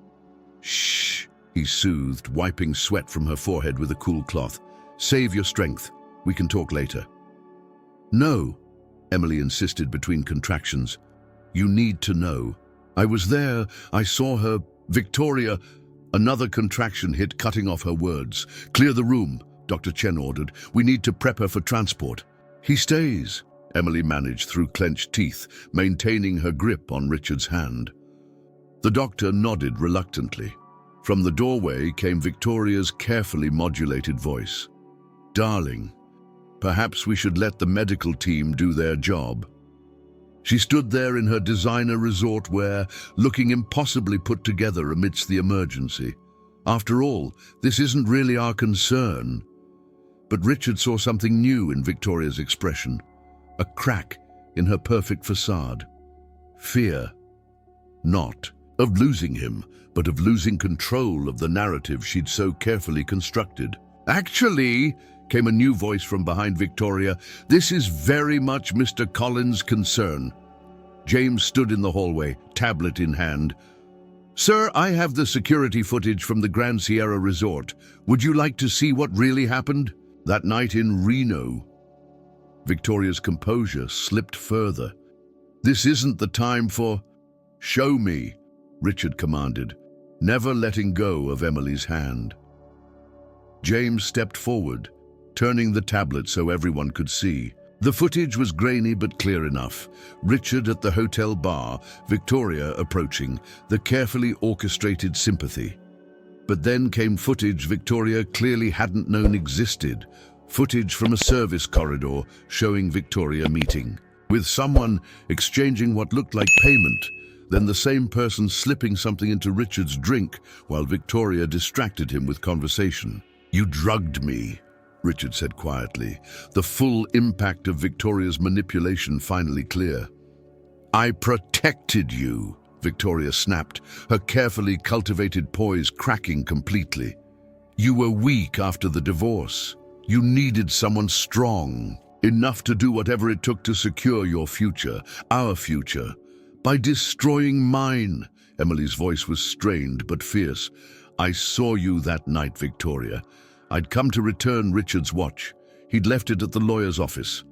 "Shh," he soothed, wiping sweat from her forehead with a cool cloth. "Save your strength. We can talk later." "No," Emily insisted between contractions. "You need to know. I was there. I saw her. Victoria." Another contraction hit, cutting off her words. "Clear the room," Dr. Chen ordered. "We need to prep her for transport." "He stays," Emily managed through clenched teeth, maintaining her grip on Richard's hand. The doctor nodded reluctantly. From the doorway came Victoria's carefully modulated voice. "Darling, perhaps we should let the medical team do their job." She stood there in her designer resort wear, looking impossibly put together amidst the emergency. After all, this isn't really our concern. But Richard saw something new in Victoria's expression, a crack in her perfect facade. Fear. Not of losing him, but of losing control of the narrative she'd so carefully constructed. "Actually," came a new voice from behind Victoria, "this is very much Mr. Collins' concern." James stood in the hallway, tablet in hand. "Sir, I have the security footage from the Grand Sierra Resort. Would you like to see what really happened that night in Reno?" Victoria's composure slipped further. "This isn't the time for—" "Show me," Richard commanded, never letting go of Emily's hand. James stepped forward, turning the tablet so everyone could see. The footage was grainy but clear enough. Richard at the hotel bar, Victoria approaching, the carefully orchestrated sympathy. But then came footage Victoria clearly hadn't known existed. Footage from a service corridor showing Victoria meeting with someone, exchanging what looked like payment. then the same person slipping something into Richard's drink while Victoria distracted him with conversation. "You drugged me," Richard said quietly, the full impact of Victoria's manipulation finally clear. "I protected you," Victoria snapped, her carefully cultivated poise cracking completely. "You were weak after the divorce. You needed someone strong, enough to do whatever it took to secure your future, our future. By destroying mine," Emily's voice was strained but fierce. "I saw you that night, Victoria. I'd come to return Richard's watch. He'd left it at the lawyer's office.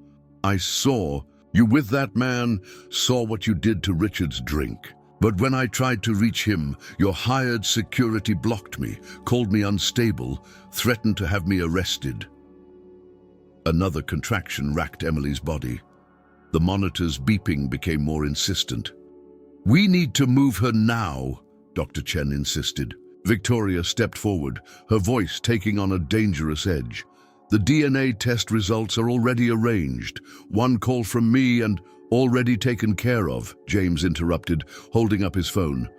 I saw you with that man, saw what you did to Richard's drink. But when I tried to reach him, your hired security blocked me, called me unstable, threatened to have me arrested." Another contraction racked Emily's body. The monitor's beeping became more insistent. "We need to move her now," Dr. Chen insisted. Victoria stepped forward, her voice taking on a dangerous edge. "The DNA test results are already arranged. One call from me and already taken care of," James interrupted, holding up his phone.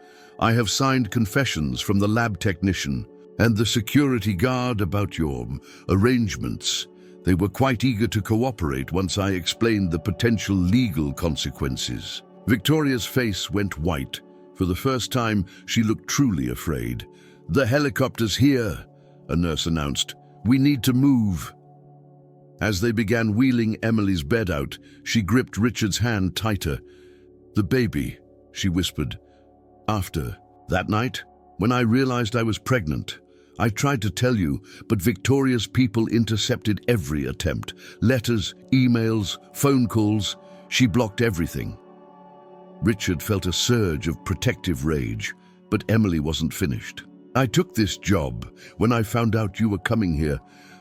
"I have signed confessions from the lab technician and the security guard about your arrangements. They were quite eager to cooperate once I explained the potential legal consequences." Victoria's face went white. For the first time, she looked truly afraid. "The helicopter's here," a nurse announced. "We need to move." As they began wheeling Emily's bed out, she gripped Richard's hand tighter. "The baby," she whispered. "After that night, when I realized I was pregnant, I tried to tell you, but Victoria's people intercepted every attempt. Letters, emails, phone calls. She blocked everything." Richard felt a surge of protective rage, but Emily wasn't finished. "I took this job when I found out you were coming here.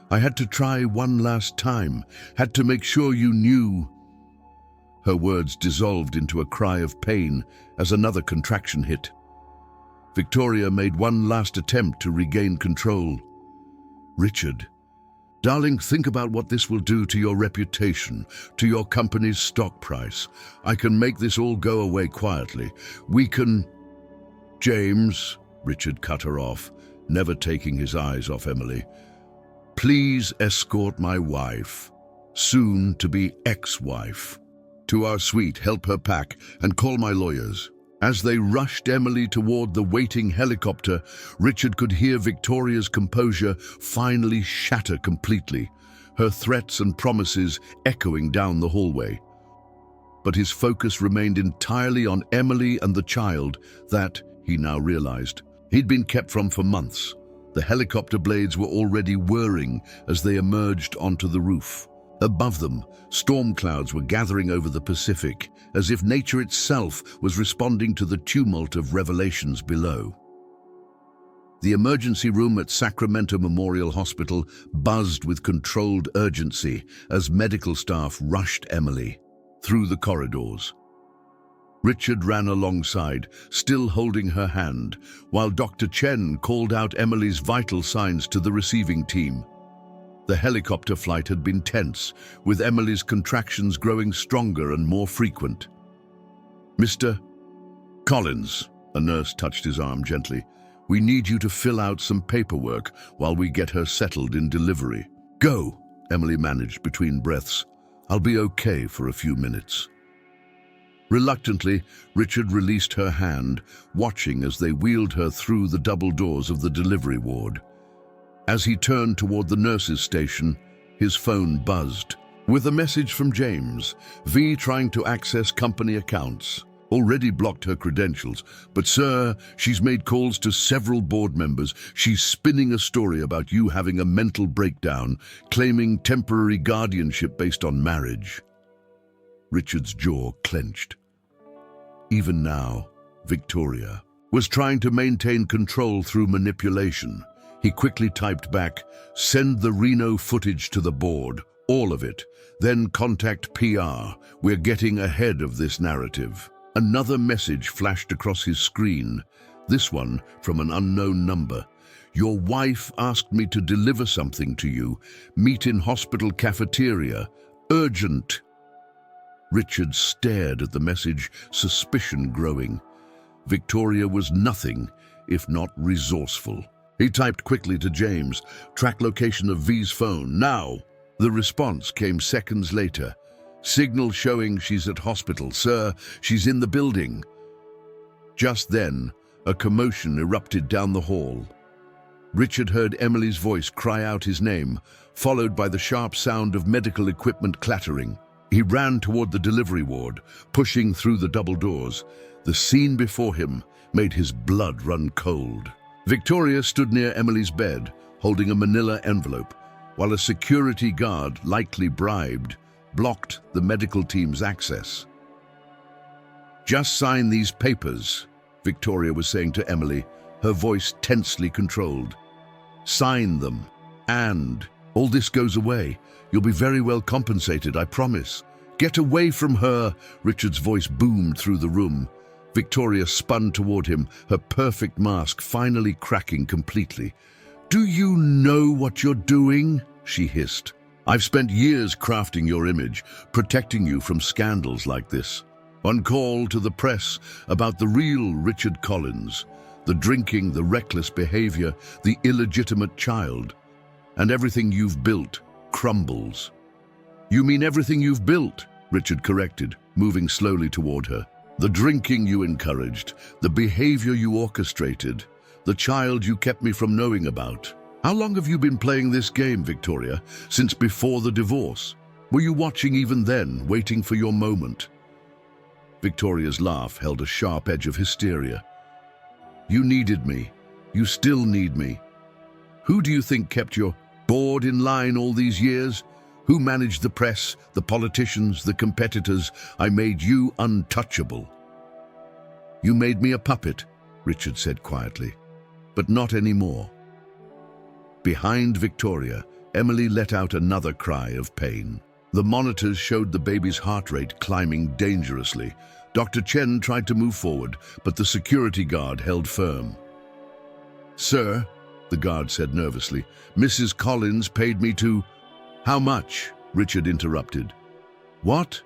I had to try one last time, had to make sure you knew." Her words dissolved into a cry of pain as another contraction hit. Victoria made one last attempt to regain control. "Richard, darling, think about what this will do to your reputation, to your company's stock price. I can make this all go away quietly. We can—" "James," Richard cut her off, never taking his eyes off Emily. "Please escort my wife, soon to be ex-wife, to our suite, help her pack, and call my lawyers." As they rushed Emily toward the waiting helicopter, Richard could hear Victoria's composure finally shatter completely, her threats and promises echoing down the hallway. But his focus remained entirely on Emily and the child that, he now realized, he'd been kept from for months. The helicopter blades were already whirring as they emerged onto the roof. Above them, storm clouds were gathering over the Pacific, as if nature itself was responding to the tumult of revelations below. The emergency room at Sacramento Memorial Hospital buzzed with controlled urgency as medical staff rushed Emily through the corridors. Richard ran alongside, still holding her hand, while Dr. Chen called out Emily's vital signs to the receiving team. The helicopter flight had been tense, with Emily's contractions growing stronger and more frequent. "Mr. Collins," a nurse touched his arm gently, "we need you to fill out some paperwork while we get her settled in delivery." "Go," Emily managed between breaths. "I'll be okay for a few minutes." Reluctantly, Richard released her hand, watching as they wheeled her through the double doors of the delivery ward. As he turned toward the nurse's station, his phone buzzed. With a message from James, V trying to access company accounts. Already blocked her credentials, but sir, she's made calls to several board members. She's spinning a story about you having a mental breakdown, claiming temporary guardianship based on marriage. Richard's jaw clenched. Even now, Victoria was trying to maintain control through manipulation. He quickly typed back, "Send the Reno footage to the board, all of it. Then contact PR. We're getting ahead of this narrative." Another message flashed across his screen, this one from an unknown number. "Your wife asked me to deliver something to you. Meet in hospital cafeteria. Urgent." Richard stared at the message, suspicion growing. Victoria was nothing if not resourceful. He typed quickly to James, "Track location of V's phone, now!" The response came seconds later. "Signal showing she's at hospital. Sir, she's in the building." Just then, a commotion erupted down the hall. Richard heard Emily's voice cry out his name, followed by the sharp sound of medical equipment clattering. He ran toward the delivery ward, pushing through the double doors. The scene before him made his blood run cold. Victoria stood near Emily's bed, holding a manila envelope, while a security guard, likely bribed, blocked the medical team's access. "Just sign these papers," Victoria was saying to Emily, her voice tensely controlled. "Sign them, and all this goes away. You'll be very well compensated, I promise." "Get away from her!" Richard's voice boomed through the room. Victoria spun toward him, her perfect mask finally cracking completely. "Do you know what you're doing?" she hissed. "I've spent years crafting your image, protecting you from scandals like this. On call to the press about the real Richard Collins, the drinking, the reckless behavior, the illegitimate child. And everything you've built crumbles." "You mean everything you've built?" Richard corrected, moving slowly toward her. "The drinking you encouraged, the behavior you orchestrated, the child you kept me from knowing about. How long have you been playing this game, Victoria? Since before the divorce? Were you watching even then, waiting for your moment?" Victoria's laugh held a sharp edge of hysteria. "You needed me. You still need me. Who do you think kept your board in line all these years? Who managed the press, the politicians, the competitors? I made you untouchable." "You made me a puppet," Richard said quietly, "but not anymore." Behind Victoria, Emily let out another cry of pain. The monitors showed the baby's heart rate climbing dangerously. Dr. Chen tried to move forward, but the security guard held firm. "Sir," the guard said nervously, "Mrs. Collins paid me to—" "How much?" Richard interrupted. "What?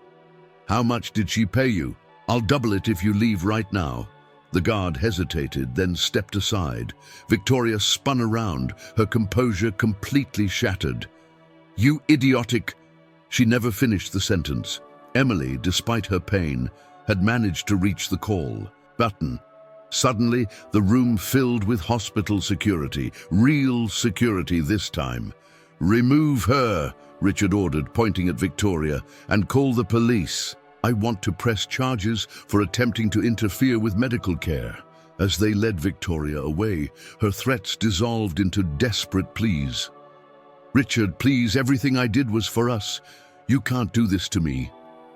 How much did she pay you? I'll double it if you leave right now." The guard hesitated, then stepped aside. Victoria spun around, her composure completely shattered. "You idiotic—" She never finished the sentence. Emily, despite her pain, had managed to reach the call button. Suddenly, the room filled with hospital security, real security this time. "Remove her," Richard ordered, pointing at Victoria, "and call the police. I want to press charges for attempting to interfere with medical care." As they led Victoria away, her threats dissolved into desperate pleas. "Richard, please, everything I did was for us. You can't do this to me."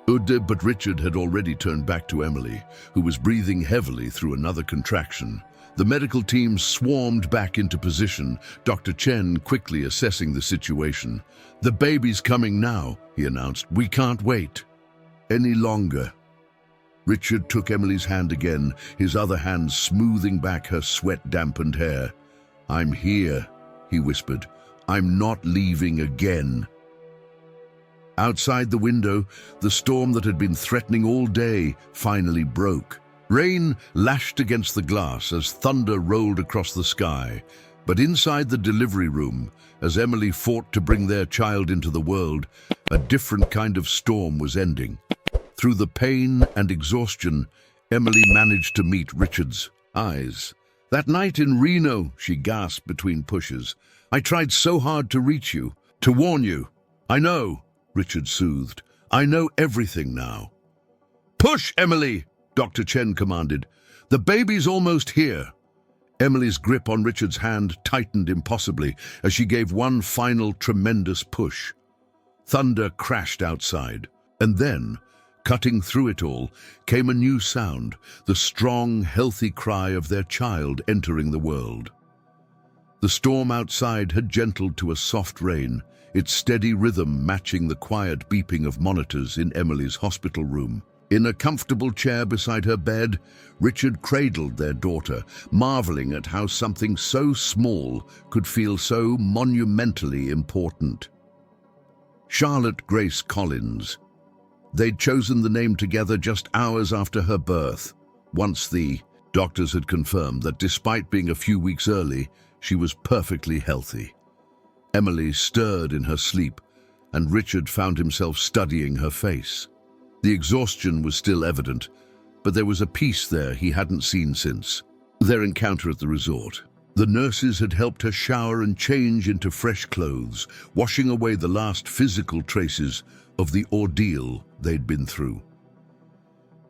But Richard had already turned back to Emily, who was breathing heavily through another contraction. The medical team swarmed back into position, Dr. Chen quickly assessing the situation. "The baby's coming now," he announced. "We can't wait any longer." Richard took Emily's hand again, his other hand smoothing back her sweat-dampened hair. "I'm here," he whispered. "I'm not leaving again." Outside the window, the storm that had been threatening all day finally broke. Rain lashed against the glass as thunder rolled across the sky. But inside the delivery room, as Emily fought to bring their child into the world, a different kind of storm was ending. Through the pain and exhaustion, Emily managed to meet Richard's eyes. "That night in Reno," she gasped between pushes, "I tried so hard to reach you, to warn you." "I know," Richard soothed. "I know everything now." "Push, Emily!" Dr. Chen commanded. "The baby's almost here." Emily's grip on Richard's hand tightened impossibly as she gave one final tremendous push. Thunder crashed outside, and then, cutting through it all, came a new sound, the strong, healthy cry of their child entering the world. The storm outside had gentled to a soft rain, its steady rhythm matching the quiet beeping of monitors in Emily's hospital room. In a comfortable chair beside her bed, Richard cradled their daughter, marveling at how something so small could feel so monumentally important. Charlotte Grace Collins. They'd chosen the name together just hours after her birth. Once the Doctors had confirmed that despite being a few weeks early, she was perfectly healthy. Emily stirred in her sleep, and Richard found himself studying her face. The exhaustion was still evident, but there was a peace there he hadn't seen since their encounter at the resort. The nurses had helped her shower and change into fresh clothes, washing away the last physical traces of the ordeal they'd been through.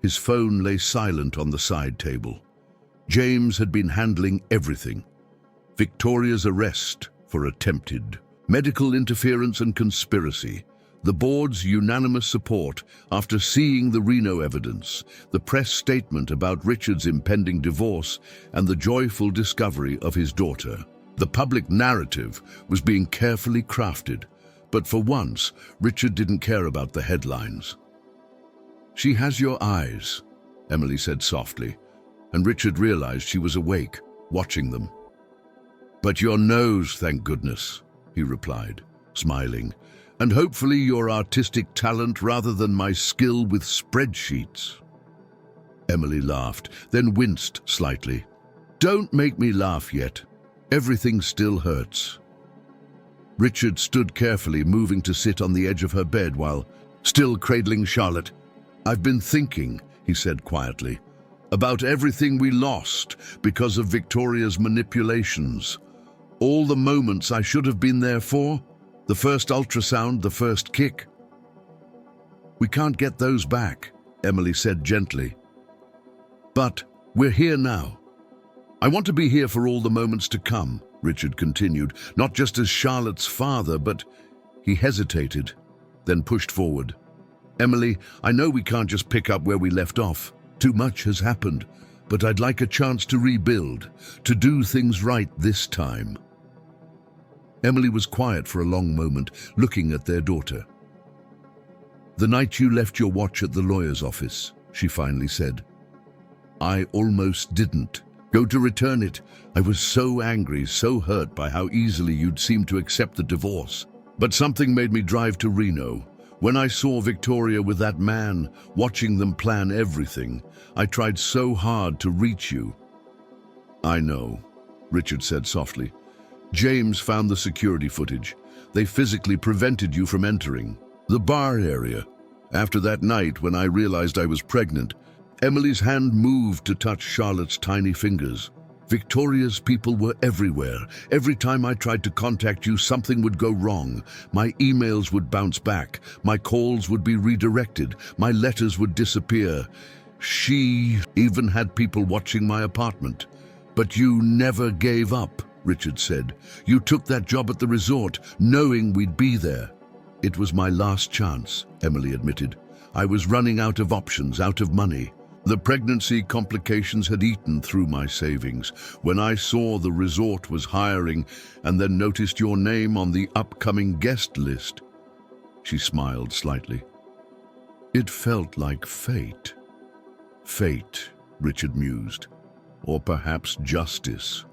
His phone lay silent on the side table. James had been handling everything. Victoria's arrest for attempted medical interference and conspiracy, the board's unanimous support after seeing the Reno evidence, the press statement about Richard's impending divorce, and the joyful discovery of his daughter. The public narrative was being carefully crafted, but for once, Richard didn't care about the headlines. "She has your eyes," Emily said softly, and Richard realized she was awake, watching them. "But your nose, thank goodness," he replied, smiling, "and hopefully your artistic talent rather than my skill with spreadsheets." Emily laughed, then winced slightly. "Don't make me laugh yet. Everything still hurts." Richard stood carefully, moving to sit on the edge of her bed while still cradling Charlotte. "I've been thinking," he said quietly, "about everything we lost because of Victoria's manipulations. All the moments I should have been there for, the first ultrasound, the first kick. We can't get those back," Emily said gently. "But we're here now. I want to be here for all the moments to come," Richard continued, "not just as Charlotte's father, but—" He hesitated, then pushed forward. "Emily, I know we can't just pick up where we left off. Too much has happened, but I'd like a chance to rebuild, to do things right this time." Emily was quiet for a long moment, looking at their daughter. "The night you left your watch at the lawyer's office," she finally said. "I almost didn't go to return it. I was so angry, so hurt by how easily you'd seemed to accept the divorce. But something made me drive to Reno. When I saw Victoria with that man, watching them plan everything, I tried so hard to reach you." "I know," Richard said softly. "James found the security footage. They physically prevented you from entering the bar area. After that night, when I realized I was pregnant, Emily's hand moved to touch Charlotte's tiny fingers. Victoria's people were everywhere. Every time I tried to contact you, something would go wrong. My emails would bounce back. My calls would be redirected. My letters would disappear. She even had people watching my apartment. But you never gave up," Richard said. "You took that job at the resort, knowing we'd be there." "It was my last chance," Emily admitted. "I was running out of options, out of money. The pregnancy complications had eaten through my savings. When I saw the resort was hiring and then noticed your name on the upcoming guest list," she smiled slightly, "it felt like fate." "Fate," Richard mused, "or perhaps justice."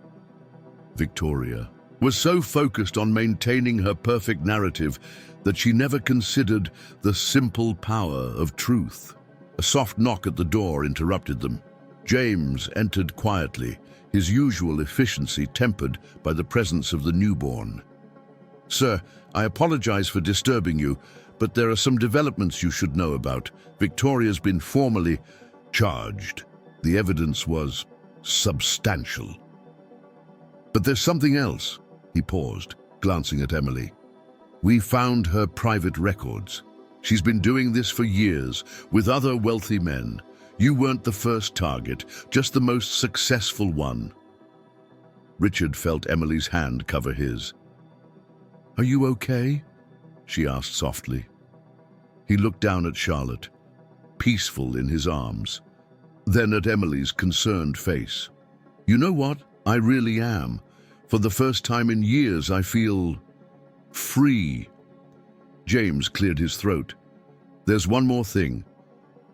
Victoria was so focused on maintaining her perfect narrative that she never considered the simple power of truth. A soft knock at the door interrupted them. James entered quietly, his usual efficiency tempered by the presence of the newborn. "Sir, I apologize for disturbing you, but there are some developments you should know about. Victoria's been formally charged. The evidence was substantial." "But there's something else," he paused, glancing at Emily. "We found her private records. She's been doing this for years, with other wealthy men. You weren't the first target, just the most successful one." Richard felt Emily's hand cover his. "Are you okay?" she asked softly. He looked down at Charlotte, peaceful in his arms, then at Emily's concerned face. "You know what? I really am. For the first time in years, I feel free." James cleared his throat. "There's one more thing.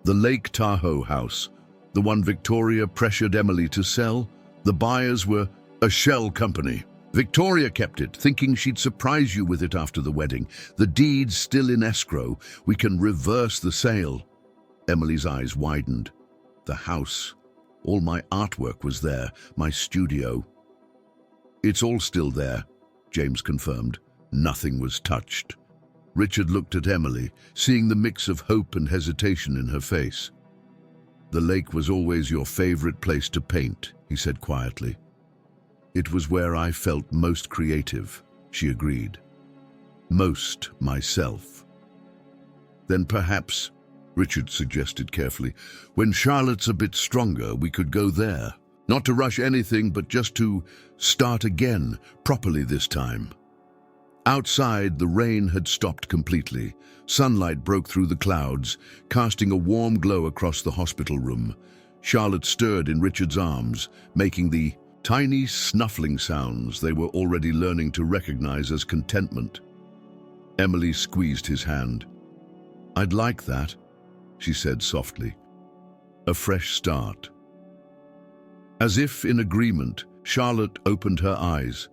The Lake Tahoe house, the one Victoria pressured Emily to sell, the buyers were a shell company. Victoria kept it, thinking she'd surprise you with it after the wedding. The deed's still in escrow. We can reverse the sale." Emily's eyes widened. The house. All my artwork was there, my studio. It's all still there, James confirmed. Nothing was touched. Richard looked at Emily, seeing the mix of hope and hesitation in her face. The lake was always your favorite place to paint, he said quietly. It was where I felt most creative, she agreed. Most myself. Then perhaps, Richard suggested carefully, when Charlotte's a bit stronger, we could go there. Not to rush anything, but just to start again, properly this time. Outside, the rain had stopped completely. Sunlight broke through the clouds, casting a warm glow across the hospital room. Charlotte stirred in Richard's arms, making the tiny snuffling sounds they were already learning to recognize as contentment. Emily squeezed his hand. "I'd like that," she said softly. "A fresh start." As if in agreement, Charlotte opened her eyes.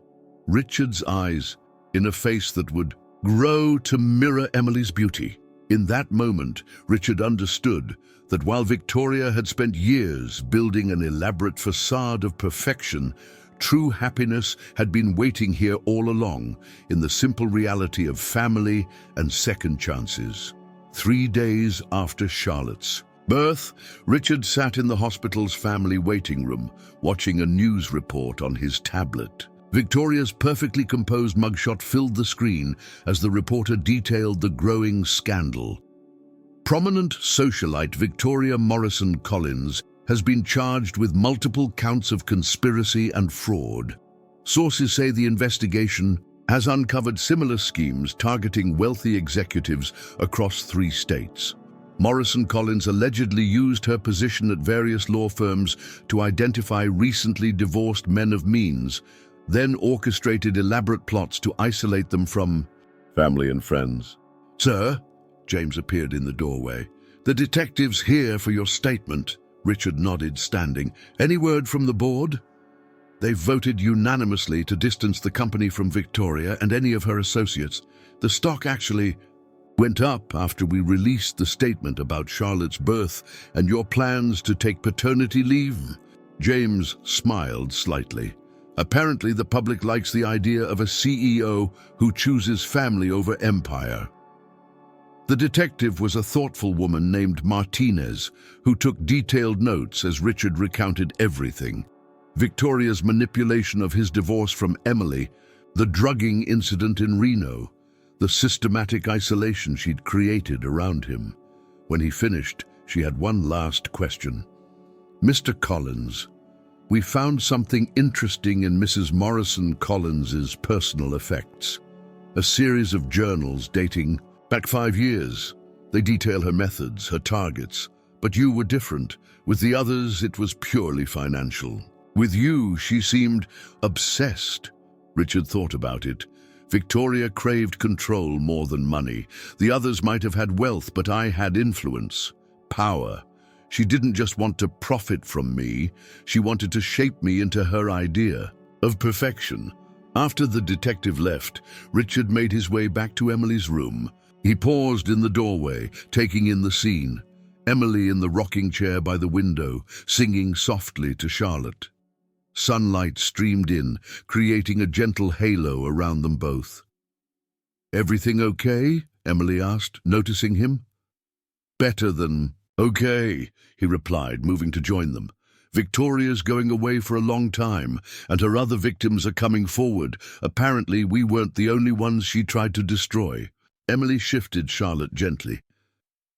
Richard's eyes, in a face that would grow to mirror Emily's beauty. In that moment, Richard understood that while Victoria had spent years building an elaborate facade of perfection, true happiness had been waiting here all along, in the simple reality of family and second chances. 3 days after Charlotte's birth, Richard sat in the hospital's family waiting room, watching a news report on his tablet. Victoria's perfectly composed mugshot filled the screen as the reporter detailed the growing scandal. Prominent socialite Victoria Morrison Collins has been charged with multiple counts of conspiracy and fraud. Sources say the investigation has uncovered similar schemes targeting wealthy executives across 3 states. Morrison Collins allegedly used her position at various law firms to identify recently divorced men of means, then orchestrated elaborate plots to isolate them from family and friends. "Sir," James appeared in the doorway. "The detective's here for your statement." Richard nodded, standing. "Any word from the board?" "They've voted unanimously to distance the company from Victoria and any of her associates. The stock actually went up after we released the statement about Charlotte's birth and your plans to take paternity leave." James smiled slightly. Apparently, the public likes the idea of a CEO who chooses family over empire. The detective was a thoughtful woman named Martinez, who took detailed notes as Richard recounted everything. Victoria's manipulation of his divorce from Emily, the drugging incident in Reno, the systematic isolation she'd created around him. When he finished, she had one last question. "Mr. Collins, we found something interesting in Mrs. Morrison Collins's personal effects. A series of journals dating back 5 years. They detail her methods, her targets. But you were different. With the others, it was purely financial. With you, she seemed obsessed." Richard thought about it. Victoria craved control more than money. The others might have had wealth, but I had influence, power. She didn't just want to profit from me, she wanted to shape me into her idea of perfection. After the detective left, Richard made his way back to Emily's room. He paused in the doorway, taking in the scene. Emily in the rocking chair by the window, singing softly to Charlotte. Sunlight streamed in, creating a gentle halo around them both. "Everything okay?" Emily asked, noticing him. "Better than okay," he replied, moving to join them. "Victoria's going away for a long time, and her other victims are coming forward. Apparently, we weren't the only ones she tried to destroy." Emily shifted Charlotte gently.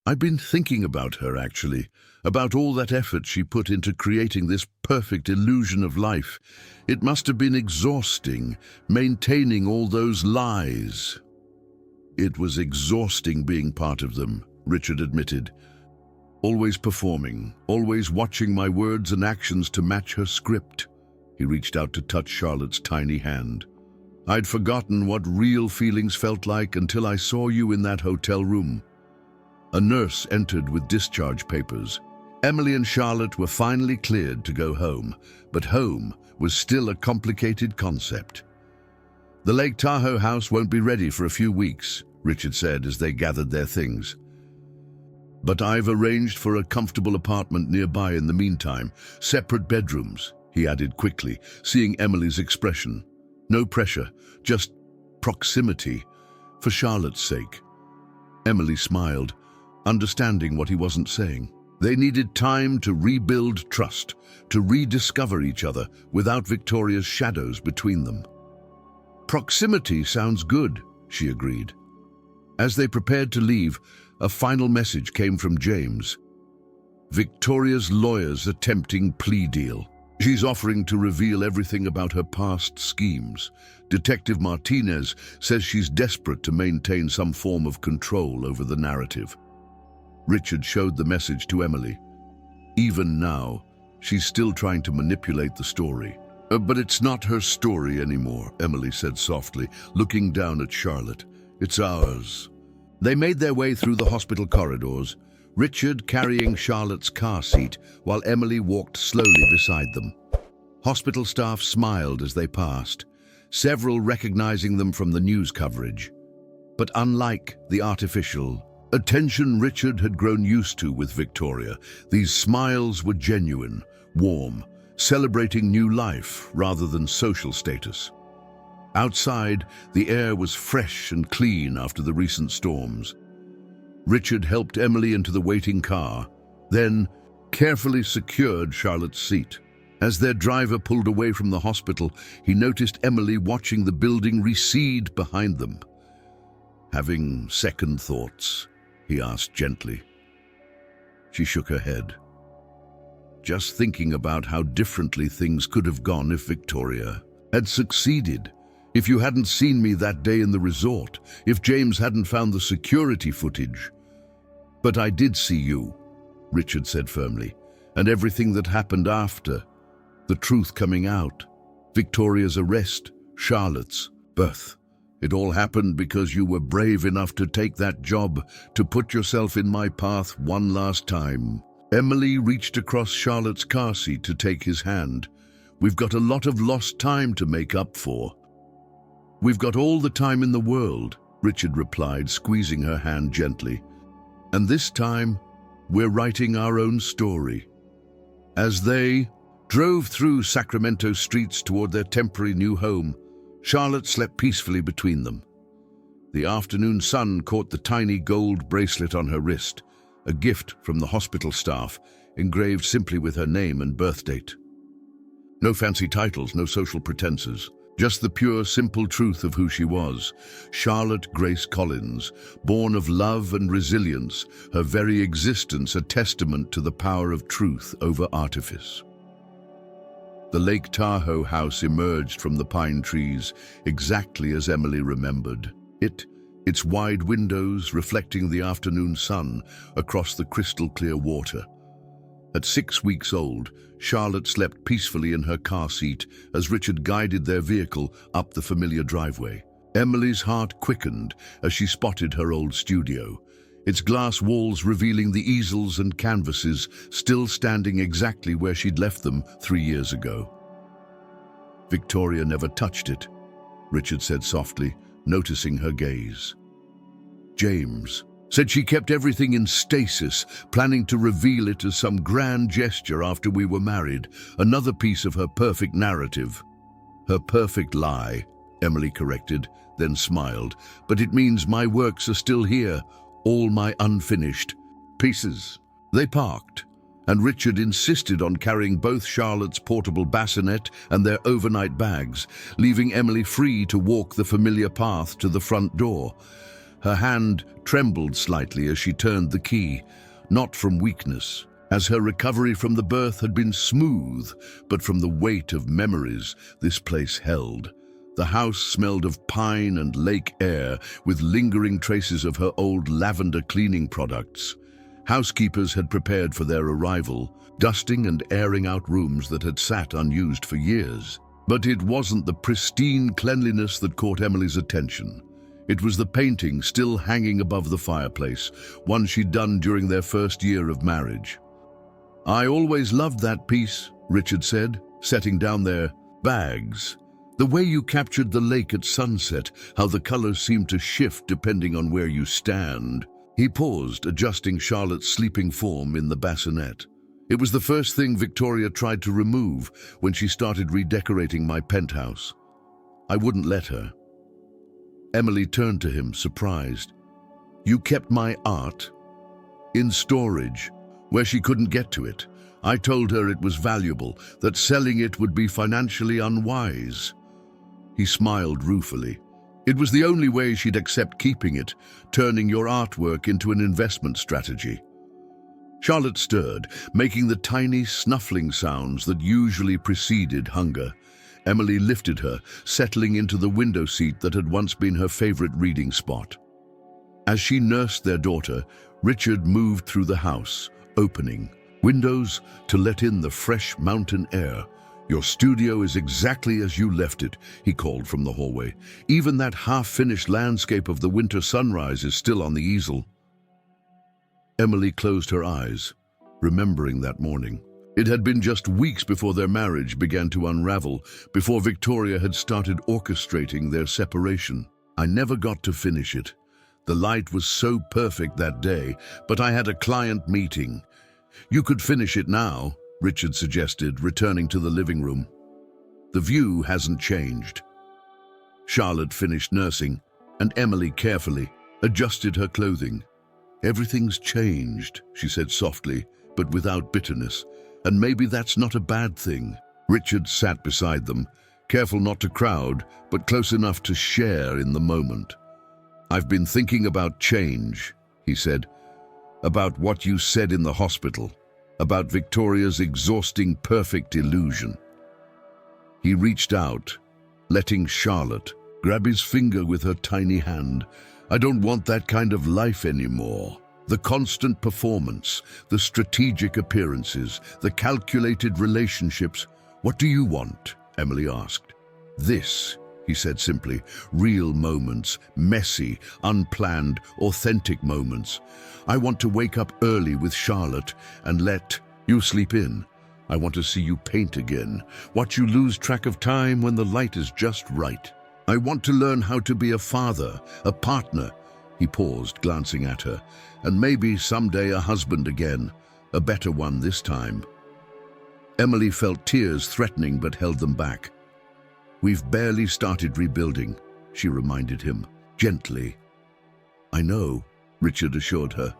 "I've been thinking about her, actually, about all that effort she put into creating this perfect illusion of life. It must have been exhausting, maintaining all those lies." "It was exhausting being part of them," Richard admitted. "Always performing, always watching my words and actions to match her script." He reached out to touch Charlotte's tiny hand. "I'd forgotten what real feelings felt like until I saw you in that hotel room." A nurse entered with discharge papers. Emily and Charlotte were finally cleared to go home, but home was still a complicated concept. "The Lake Tahoe house won't be ready for a few weeks," Richard said as they gathered their things. But I've arranged for a comfortable apartment nearby in the meantime. Separate bedrooms, he added quickly, seeing Emily's expression. No pressure, just proximity, for Charlotte's sake. Emily smiled, understanding what he wasn't saying. They needed time to rebuild trust, to rediscover each other without Victoria's shadows between them. Proximity sounds good, she agreed. As they prepared to leave, a final message came from James. Victoria's lawyer's a tempting plea deal. She's offering to reveal everything about her past schemes. Detective Martinez says she's desperate to maintain some form of control over the narrative. Richard showed the message to Emily. Even now, she's still trying to manipulate the story. But it's not her story anymore, Emily said softly, looking down at Charlotte. It's ours. They made their way through the hospital corridors, Richard carrying Charlotte's car seat while Emily walked slowly beside them. Hospital staff smiled as they passed, several recognizing them from the news coverage. But unlike the artificial attention Richard had grown used to with Victoria, these smiles were genuine, warm, celebrating new life rather than social status. Outside, the air was fresh and clean after the recent storms. Richard helped Emily into the waiting car, then carefully secured Charlotte's seat. As their driver pulled away from the hospital, he noticed Emily watching the building recede behind them. Having second thoughts, he asked gently. She shook her head. Just thinking about how differently things could have gone if Victoria had succeeded. If you hadn't seen me that day in the resort, if James hadn't found the security footage. But I did see you, Richard said firmly, and everything that happened after, the truth coming out, Victoria's arrest, Charlotte's birth. It all happened because you were brave enough to take that job, to put yourself in my path one last time. Emily reached across Charlotte's car seat to take his hand. We've got a lot of lost time to make up for. We've got all the time in the world, Richard replied, squeezing her hand gently. And this time, we're writing our own story. As they drove through Sacramento streets toward their temporary new home, Charlotte slept peacefully between them. The afternoon sun caught the tiny gold bracelet on her wrist, a gift from the hospital staff, engraved simply with her name and birth date. No fancy titles, no social pretenses. Just the pure, simple truth of who she was. Charlotte Grace Collins, born of love and resilience, her very existence a testament to the power of truth over artifice. The Lake Tahoe house emerged from the pine trees, exactly as Emily remembered. Its wide windows reflecting the afternoon sun across the crystal-clear water. At 6 weeks old, Charlotte slept peacefully in her car seat as Richard guided their vehicle up the familiar driveway. Emily's heart quickened as she spotted her old studio, its glass walls revealing the easels and canvases still standing exactly where she'd left them 3 years ago. Victoria never touched it, Richard said softly, noticing her gaze. James said she kept everything in stasis, planning to reveal it as some grand gesture after we were married, another piece of her perfect narrative. Her perfect lie, Emily corrected, then smiled. But it means my works are still here, all my unfinished pieces. They parked, and Richard insisted on carrying both Charlotte's portable bassinet and their overnight bags, leaving Emily free to walk the familiar path to the front door. Her hand trembled slightly as she turned the key, not from weakness, as her recovery from the birth had been smooth, but from the weight of memories this place held. The house smelled of pine and lake air, with lingering traces of her old lavender cleaning products. Housekeepers had prepared for their arrival, dusting and airing out rooms that had sat unused for years. But it wasn't the pristine cleanliness that caught Emily's attention. It was the painting still hanging above the fireplace, one she'd done during their first year of marriage. I always loved that piece, Richard said, setting down their bags. The way you captured the lake at sunset, how the colors seemed to shift depending on where you stand. He paused, adjusting Charlotte's sleeping form in the bassinet. It was the first thing Victoria tried to remove when she started redecorating my penthouse. I wouldn't let her. Emily turned to him, surprised. You kept my art? In storage, where she couldn't get to it. I told her it was valuable, that selling it would be financially unwise. He smiled ruefully. It was the only way she'd accept keeping it, turning your artwork into an investment strategy. Charlotte stirred, making the tiny snuffling sounds that usually preceded hunger. Emily lifted her, settling into the window seat that had once been her favorite reading spot. As she nursed their daughter, Richard moved through the house, opening windows to let in the fresh mountain air. Your studio is exactly as you left it, he called from the hallway. Even that half-finished landscape of the winter sunrise is still on the easel. Emily closed her eyes, remembering that morning. It had been just weeks before their marriage began to unravel, before Victoria had started orchestrating their separation. I never got to finish it. The light was so perfect that day, but I had a client meeting. You could finish it now, Richard suggested, returning to the living room. The view hasn't changed. Charlotte finished nursing, and Emily carefully adjusted her clothing. Everything's changed, she said softly, but without bitterness, and maybe that's not a bad thing. Richard sat beside them, careful not to crowd, but close enough to share in the moment. I've been thinking about change, he said, about what you said in the hospital, about Victoria's exhausting perfect illusion. He reached out, letting Charlotte grab his finger with her tiny hand. I don't want that kind of life anymore. The constant performance, the strategic appearances, the calculated relationships. What do you want? Emily asked. This, he said simply, real moments, messy, unplanned, authentic moments. I want to wake up early with Charlotte and let you sleep in. I want to see you paint again, watch you lose track of time when the light is just right. I want to learn how to be a father, a partner. He paused, glancing at her, and maybe someday a husband again, a better one this time. Emily felt tears threatening but held them back. We've barely started rebuilding, she reminded him, gently. I know, Richard assured her.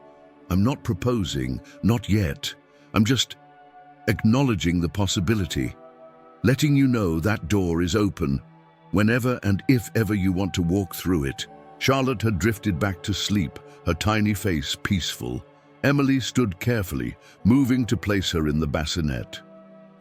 I'm not proposing, not yet. I'm just acknowledging the possibility, letting you know that door is open, whenever and if ever you want to walk through it. Charlotte had drifted back to sleep, her tiny face peaceful. Emily stood carefully, moving to place her in the bassinet.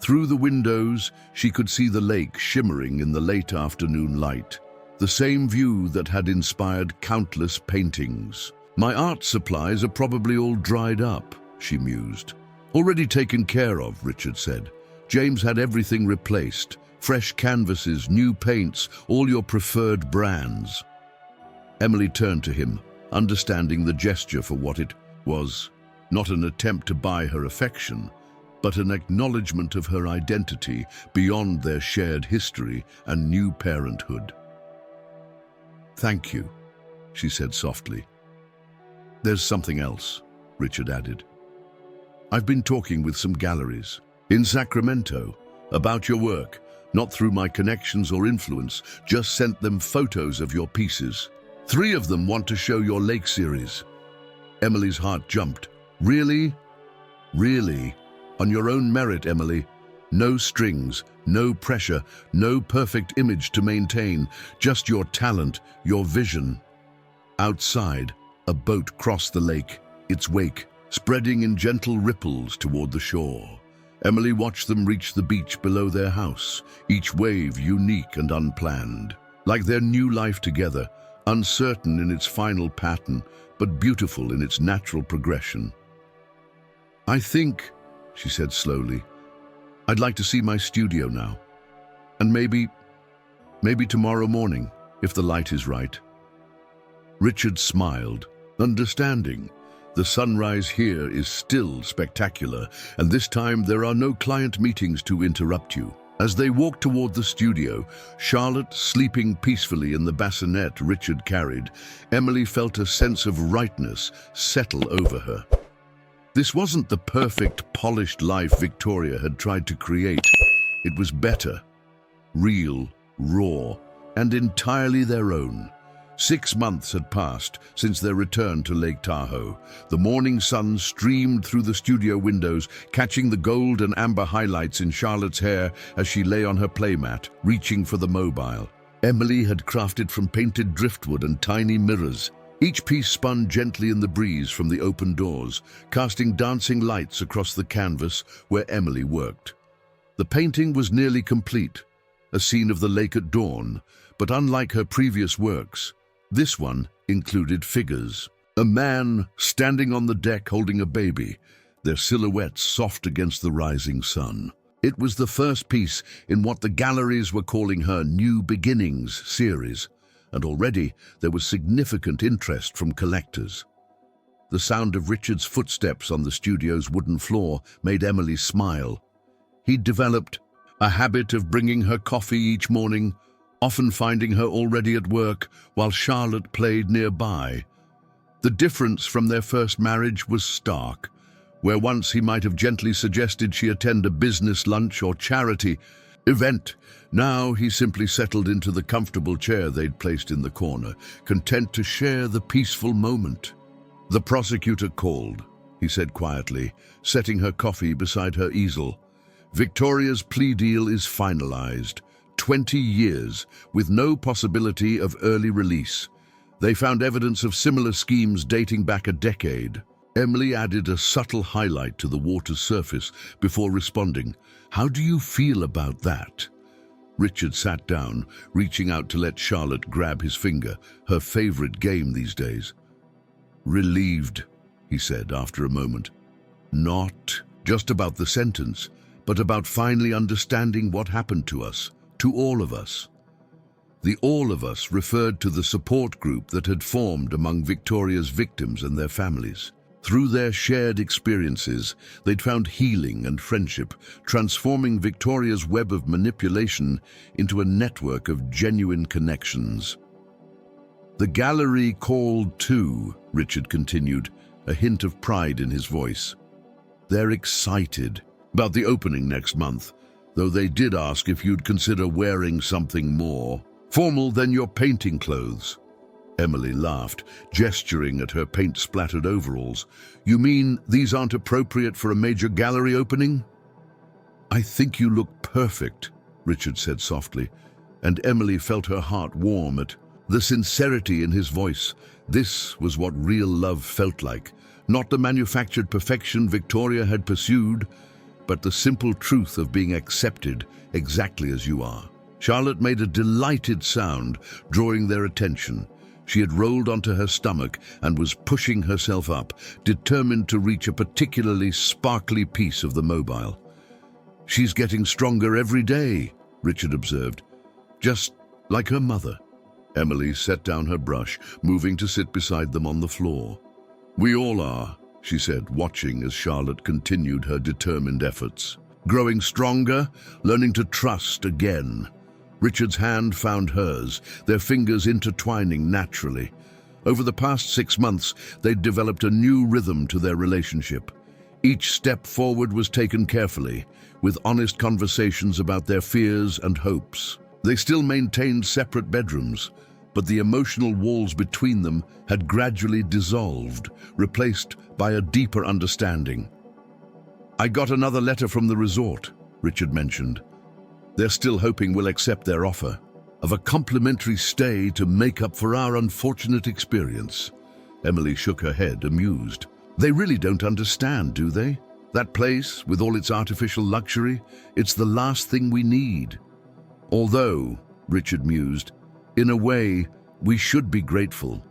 Through the windows, she could see the lake shimmering in the late afternoon light, the same view that had inspired countless paintings. My art supplies are probably all dried up, she mused. Already taken care of, Richard said. James had everything replaced. Fresh canvases, new paints, all your preferred brands. Emily turned to him, understanding the gesture for what it was. Not an attempt to buy her affection, but an acknowledgement of her identity beyond their shared history and new parenthood. Thank you, she said softly. There's something else, Richard added. I've been talking with some galleries in Sacramento about your work, not through my connections or influence, just sent them photos of your pieces. 3 of them want to show your lake series. Emily's heart jumped. Really? Really? On your own merit, Emily. No strings, no pressure, no perfect image to maintain, just your talent, your vision. Outside, a boat crossed the lake, its wake spreading in gentle ripples toward the shore. Emily watched them reach the beach below their house, each wave unique and unplanned. Like their new life together, uncertain in its final pattern, but beautiful in its natural progression. I think, she said slowly, I'd like to see my studio now. And maybe tomorrow morning, if the light is right. Richard smiled, understanding. The sunrise here is still spectacular, and this time there are no client meetings to interrupt you. As they walked toward the studio, Charlotte sleeping peacefully in the bassinet Richard carried, Emily felt a sense of rightness settle over her. This wasn't the perfect, polished life Victoria had tried to create. It was better, real, raw, and entirely their own. 6 months had passed since their return to Lake Tahoe. The morning sun streamed through the studio windows, catching the gold and amber highlights in Charlotte's hair as she lay on her playmat, reaching for the mobile. Emily had crafted from painted driftwood and tiny mirrors. Each piece spun gently in the breeze from the open doors, casting dancing lights across the canvas where Emily worked. The painting was nearly complete, a scene of the lake at dawn, but unlike her previous works, this one included figures. A man standing on the deck holding a baby, their silhouettes soft against the rising sun. It was the first piece in what the galleries were calling her New Beginnings series, and already there was significant interest from collectors. The sound of Richard's footsteps on the studio's wooden floor made Emily smile. He'd developed a habit of bringing her coffee each morning, often finding her already at work while Charlotte played nearby. The difference from their first marriage was stark. Where once he might have gently suggested she attend a business lunch or charity event, now he simply settled into the comfortable chair they'd placed in the corner, content to share the peaceful moment. "The prosecutor called," he said quietly, setting her coffee beside her easel. "Victoria's plea deal is finalized. 20 years, with no possibility of early release. They found evidence of similar schemes dating back a decade." Emily added a subtle highlight to the water's surface before responding, "How do you feel about that?" Richard sat down, reaching out to let Charlotte grab his finger, her favorite game these days. "Relieved," he said after a moment. "Not just about the sentence, but about finally understanding what happened to us. To all of us." The all of us referred to the support group that had formed among Victoria's victims and their families. Through their shared experiences, they'd found healing and friendship, transforming Victoria's web of manipulation into a network of genuine connections. "The gallery called too," Richard continued, a hint of pride in his voice. "They're excited about the opening next month, though they did ask if you'd consider wearing something more formal than your painting clothes." Emily laughed, gesturing at her paint-splattered overalls. "You mean these aren't appropriate for a major gallery opening?" "I think you look perfect," Richard said softly, and Emily felt her heart warm at the sincerity in his voice. This was what real love felt like, not the manufactured perfection Victoria had pursued, but the simple truth of being accepted exactly as you are. Charlotte made a delighted sound, drawing their attention. She had rolled onto her stomach and was pushing herself up, determined to reach a particularly sparkly piece of the mobile. "She's getting stronger every day," Richard observed. "Just like her mother." Emily set down her brush, moving to sit beside them on the floor. "We all are," she said, watching as Charlotte continued her determined efforts. "Growing stronger, learning to trust again." Richard's hand found hers, their fingers intertwining naturally. Over the past 6 months, they'd developed a new rhythm to their relationship. Each step forward was taken carefully, with honest conversations about their fears and hopes. They still maintained separate bedrooms, but the emotional walls between them had gradually dissolved, replaced by a deeper understanding. "I got another letter from the resort," Richard mentioned. "They're still hoping we'll accept their offer of a complimentary stay to make up for our unfortunate experience." Emily shook her head, amused. "They really don't understand, do they? That place, with all its artificial luxury, it's the last thing we need." "Although," Richard mused, "in a way, we should be grateful.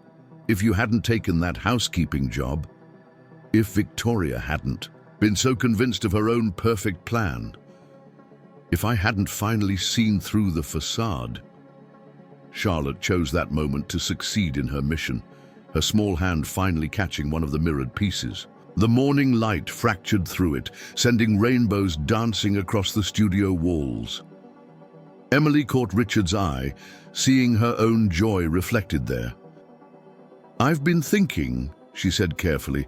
If you hadn't taken that housekeeping job, if Victoria hadn't been so convinced of her own perfect plan, if I hadn't finally seen through the facade." Charlotte chose that moment to succeed in her mission, her small hand finally catching one of the mirrored pieces. The morning light fractured through it, sending rainbows dancing across the studio walls. Emily caught Richard's eye, seeing her own joy reflected there. "I've been thinking," she said carefully,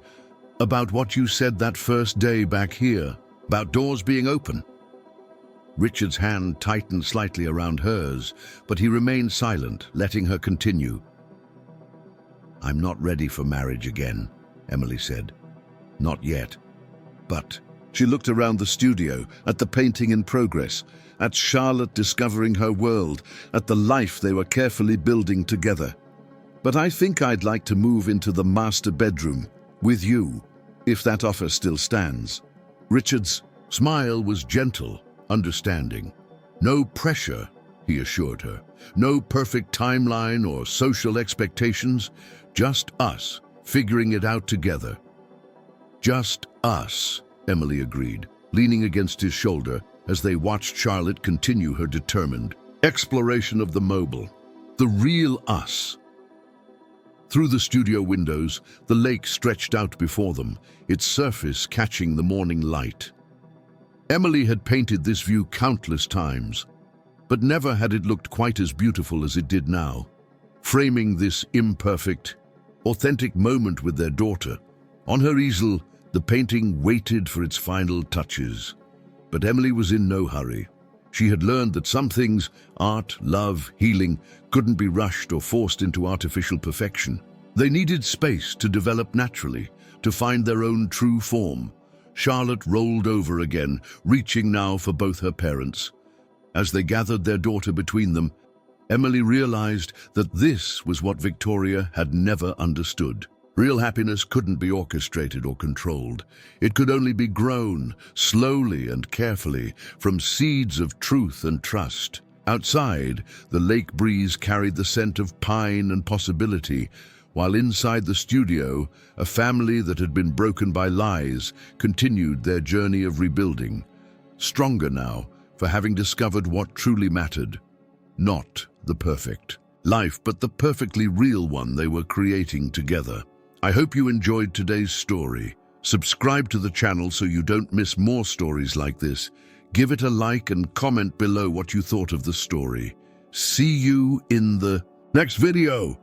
"about what you said that first day back here, about doors being open." Richard's hand tightened slightly around hers, but he remained silent, letting her continue. "I'm not ready for marriage again," Emily said. "Not yet. But..." She looked around the studio, at the painting in progress, at Charlotte discovering her world, at the life they were carefully building together. "But I think I'd like to move into the master bedroom, with you, if that offer still stands." Richard's smile was gentle, understanding. "No pressure," he assured her. "No perfect timeline or social expectations. Just us, figuring it out together." "Just us," Emily agreed, leaning against his shoulder as they watched Charlotte continue her determined exploration of the mobile, the real us. Through the studio windows, the lake stretched out before them, its surface catching the morning light. Emily had painted this view countless times, but never had it looked quite as beautiful as it did now, framing this imperfect, authentic moment with their daughter. On her easel, the painting waited for its final touches. But Emily was in no hurry. She had learned that some things, art, love, healing, couldn't be rushed or forced into artificial perfection. They needed space to develop naturally, to find their own true form. Charlotte rolled over again, reaching now for both her parents. As they gathered their daughter between them, Emily realized that this was what Victoria had never understood. Real happiness couldn't be orchestrated or controlled. It could only be grown, slowly and carefully, from seeds of truth and trust. Outside, the lake breeze carried the scent of pine and possibility, while inside the studio, a family that had been broken by lies continued their journey of rebuilding. Stronger now, for having discovered what truly mattered. Not the perfect life, but the perfectly real one they were creating together. I hope you enjoyed today's story. Subscribe to the channel so you don't miss more stories like this. Give it a like and comment below what you thought of the story. See you in the next video.